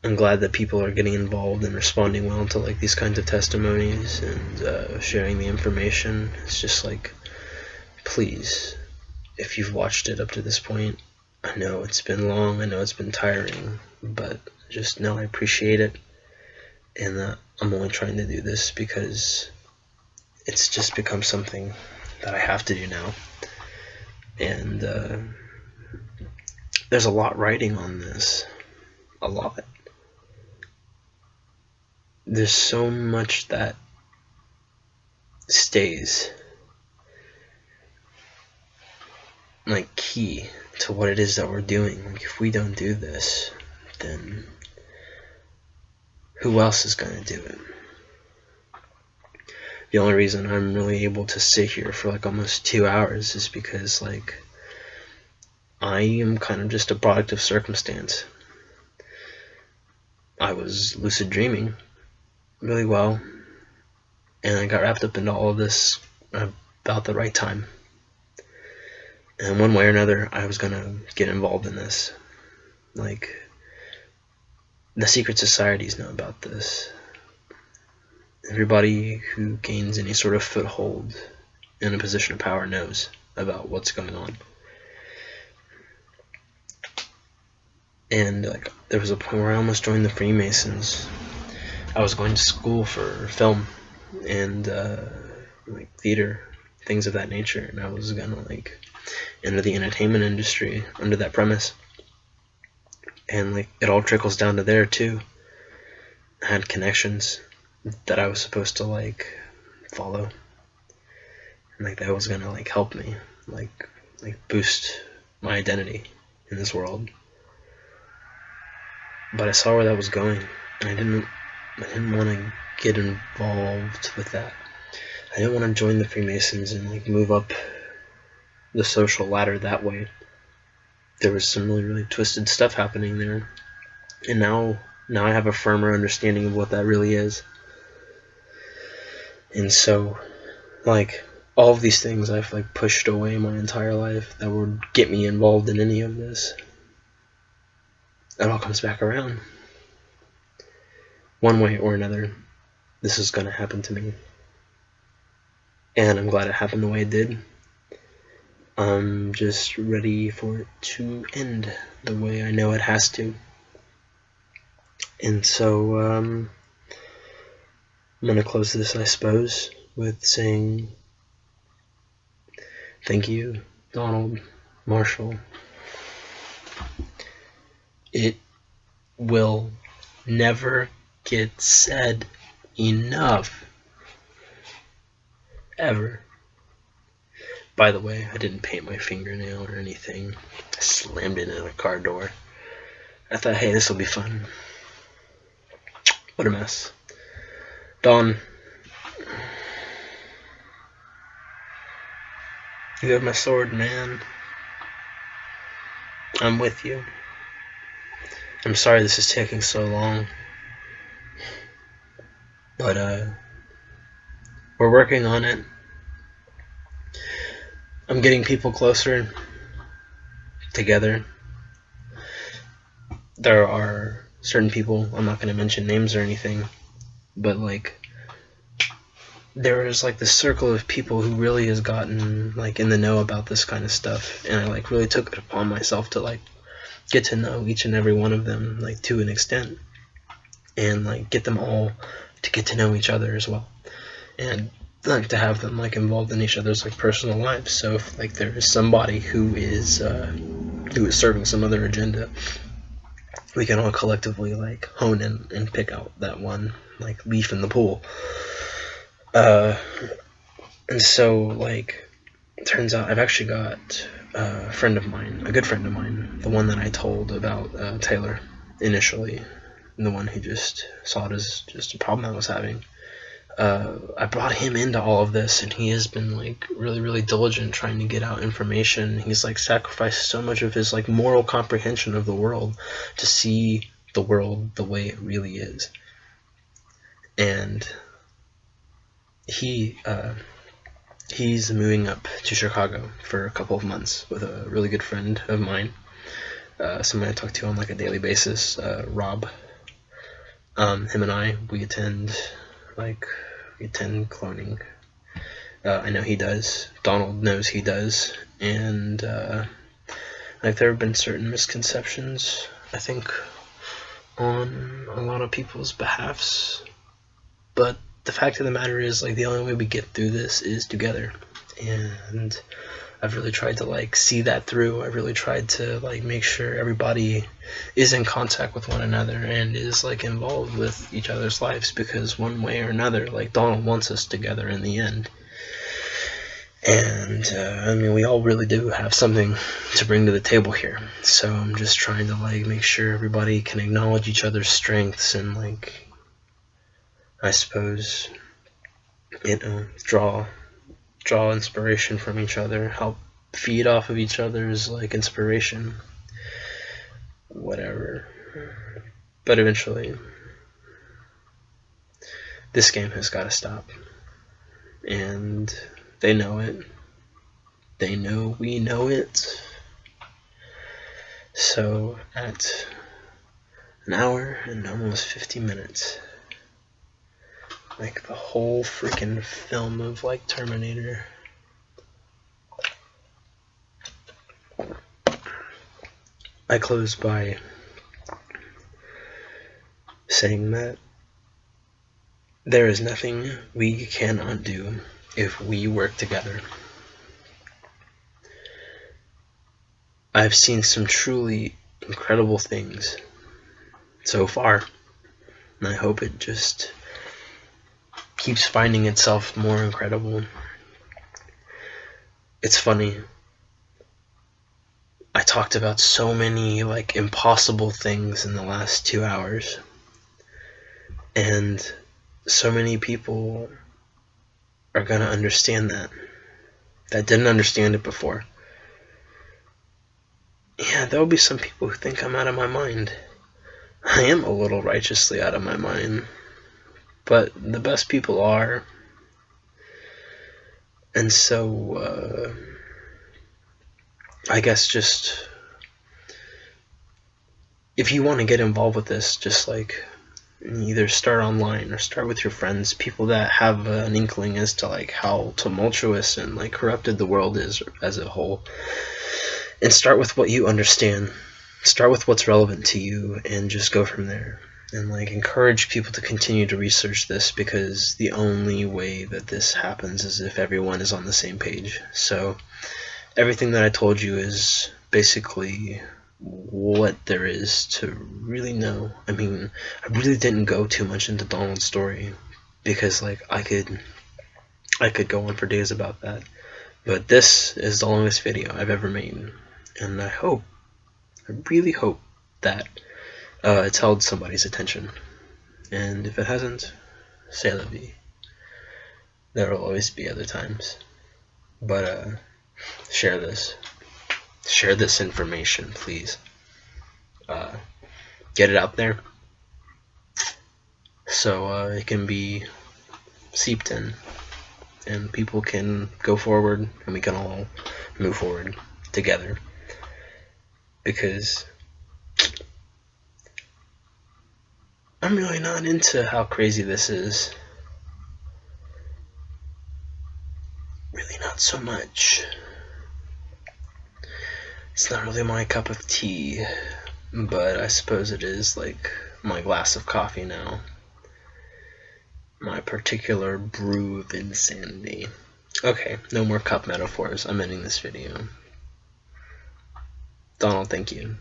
I'm glad that people are getting involved and responding well to like these kinds of testimonies and sharing the information. It's just like, please, if you've watched it up to this point, I know it's been long, I know it's been tiring, but just know I appreciate it, and that I'm only trying to do this because it's just become something that I have to do now. And there's a lot riding on this. A lot. There's so much that stays like key to what it is that we're doing. Like if we don't do this, then who else is going to do it? The only reason I'm really able to sit here for like almost 2 hours is because like I am kind of just a product of circumstance. I was lucid dreaming really well, and I got wrapped up into all of this about the right time. And one way or another, I was going to get involved in this. Like, the secret societies know about this. Everybody who gains any sort of foothold in a position of power knows about what's going on. And like, there was a point where I almost joined the Freemasons. I was going to school for film and like theater, things of that nature, and I was gonna like enter the entertainment industry under that premise. And like it all trickles down to there too. I had connections that I was supposed to like follow, and like that was gonna like help me like boost my identity in this world. But I saw where that was going, and I didn't want to get involved with that. I didn't want to join the Freemasons and like move up the social ladder that way. There was some really twisted stuff happening there, and now I have a firmer understanding of what that really is. And so like all of these things I've like pushed away my entire life that would get me involved in any of this, it all comes back around. One way or another, this is going to happen to me. And I'm glad it happened the way it did. I'm just ready for it to end the way I know it has to. And so, I'm going to close this, I suppose. with saying thank you, Donald Marshall. It will never get said enough. Ever. By the way, I didn't paint my fingernail or anything. I slammed it in a car door. I thought, hey, this will be fun. What a mess. Don, you have my sword, man. I'm with you. I'm sorry this is taking so long. But, we're working on it. I'm getting people closer together. There are certain people, I'm not going to mention names or anything, but like there is like this circle of people who really has gotten like in the know about this kind of stuff, and I like really took it upon myself to like get to know each and every one of them like to an extent, and like get them all to get to know each other as well, and like to have them like involved in each other's like personal lives. So if like there is somebody who is serving some other agenda, we can all collectively like hone in and pick out that one like leaf in the pool. And so like it turns out I've actually got a friend of mine, a good friend of mine, the one that I told about Taylor initially, and the one who just saw it as just a problem I was having. I brought him into all of this, and he has been like really, really diligent trying to get out information. He's like sacrificed so much of his like moral comprehension of the world to see the world the way it really is. And he's moving up to Chicago for a couple of months with a really good friend of mine, somebody I talk to on like a daily basis, Rob. Him and I, we attend cloning. I know he does. Donald knows he does. And like there have been certain misconceptions, I think, on a lot of people's behalfs. But the fact of the matter is, like, the only way we get through this is together. And I've really tried to like see that through. I really tried to like make sure everybody is in contact with one another and is like involved with each other's lives, because one way or another, like Donald wants us together in the end. And I mean, we all really do have something to bring to the table here. So I'm just trying to like make sure everybody can acknowledge each other's strengths and like, I suppose, you know, draw inspiration from each other, help feed off of each other's like inspiration, whatever. But eventually this game has got to stop, and they know it. They know we know it. So at an hour and almost 50 minutes, like the whole freaking film of like Terminator, I close by saying that there is nothing we cannot do if we work together. I've seen some truly incredible things so far, and I hope it just keeps finding itself more incredible. It's funny, I talked about so many like impossible things in the last 2 hours, and so many people are gonna understand that didn't understand it before. Yeah, there'll be some people who think I'm out of my mind. I am a little righteously out of my mind, but the best people are. And so I guess just if you want to get involved with this, just like either start online or start with your friends, people that have an inkling as to like how tumultuous and like corrupted the world is as a whole, and start with what you understand. Start with what's relevant to you and just go from there. and like encourage people to continue to research this, because the only way that this happens is if everyone is on the same page. So everything that I told you is basically what there is to really know. I mean, I really didn't go too much into Donald's story because like I could go on for days about that. But this is the longest video I've ever made, and I really hope that it's held somebody's attention. And if it hasn't, say la vie. There will always be other times. But share this. Share this information, please. Get it out there so it can be seeped in, and people can go forward, and we can all move forward together. Because I'm really not into how crazy this is. Really not so much. It's not really my cup of tea, but I suppose it is like my glass of coffee now. My particular brew of insanity. Okay, no more cup metaphors. I'm ending this video. Donald, thank you.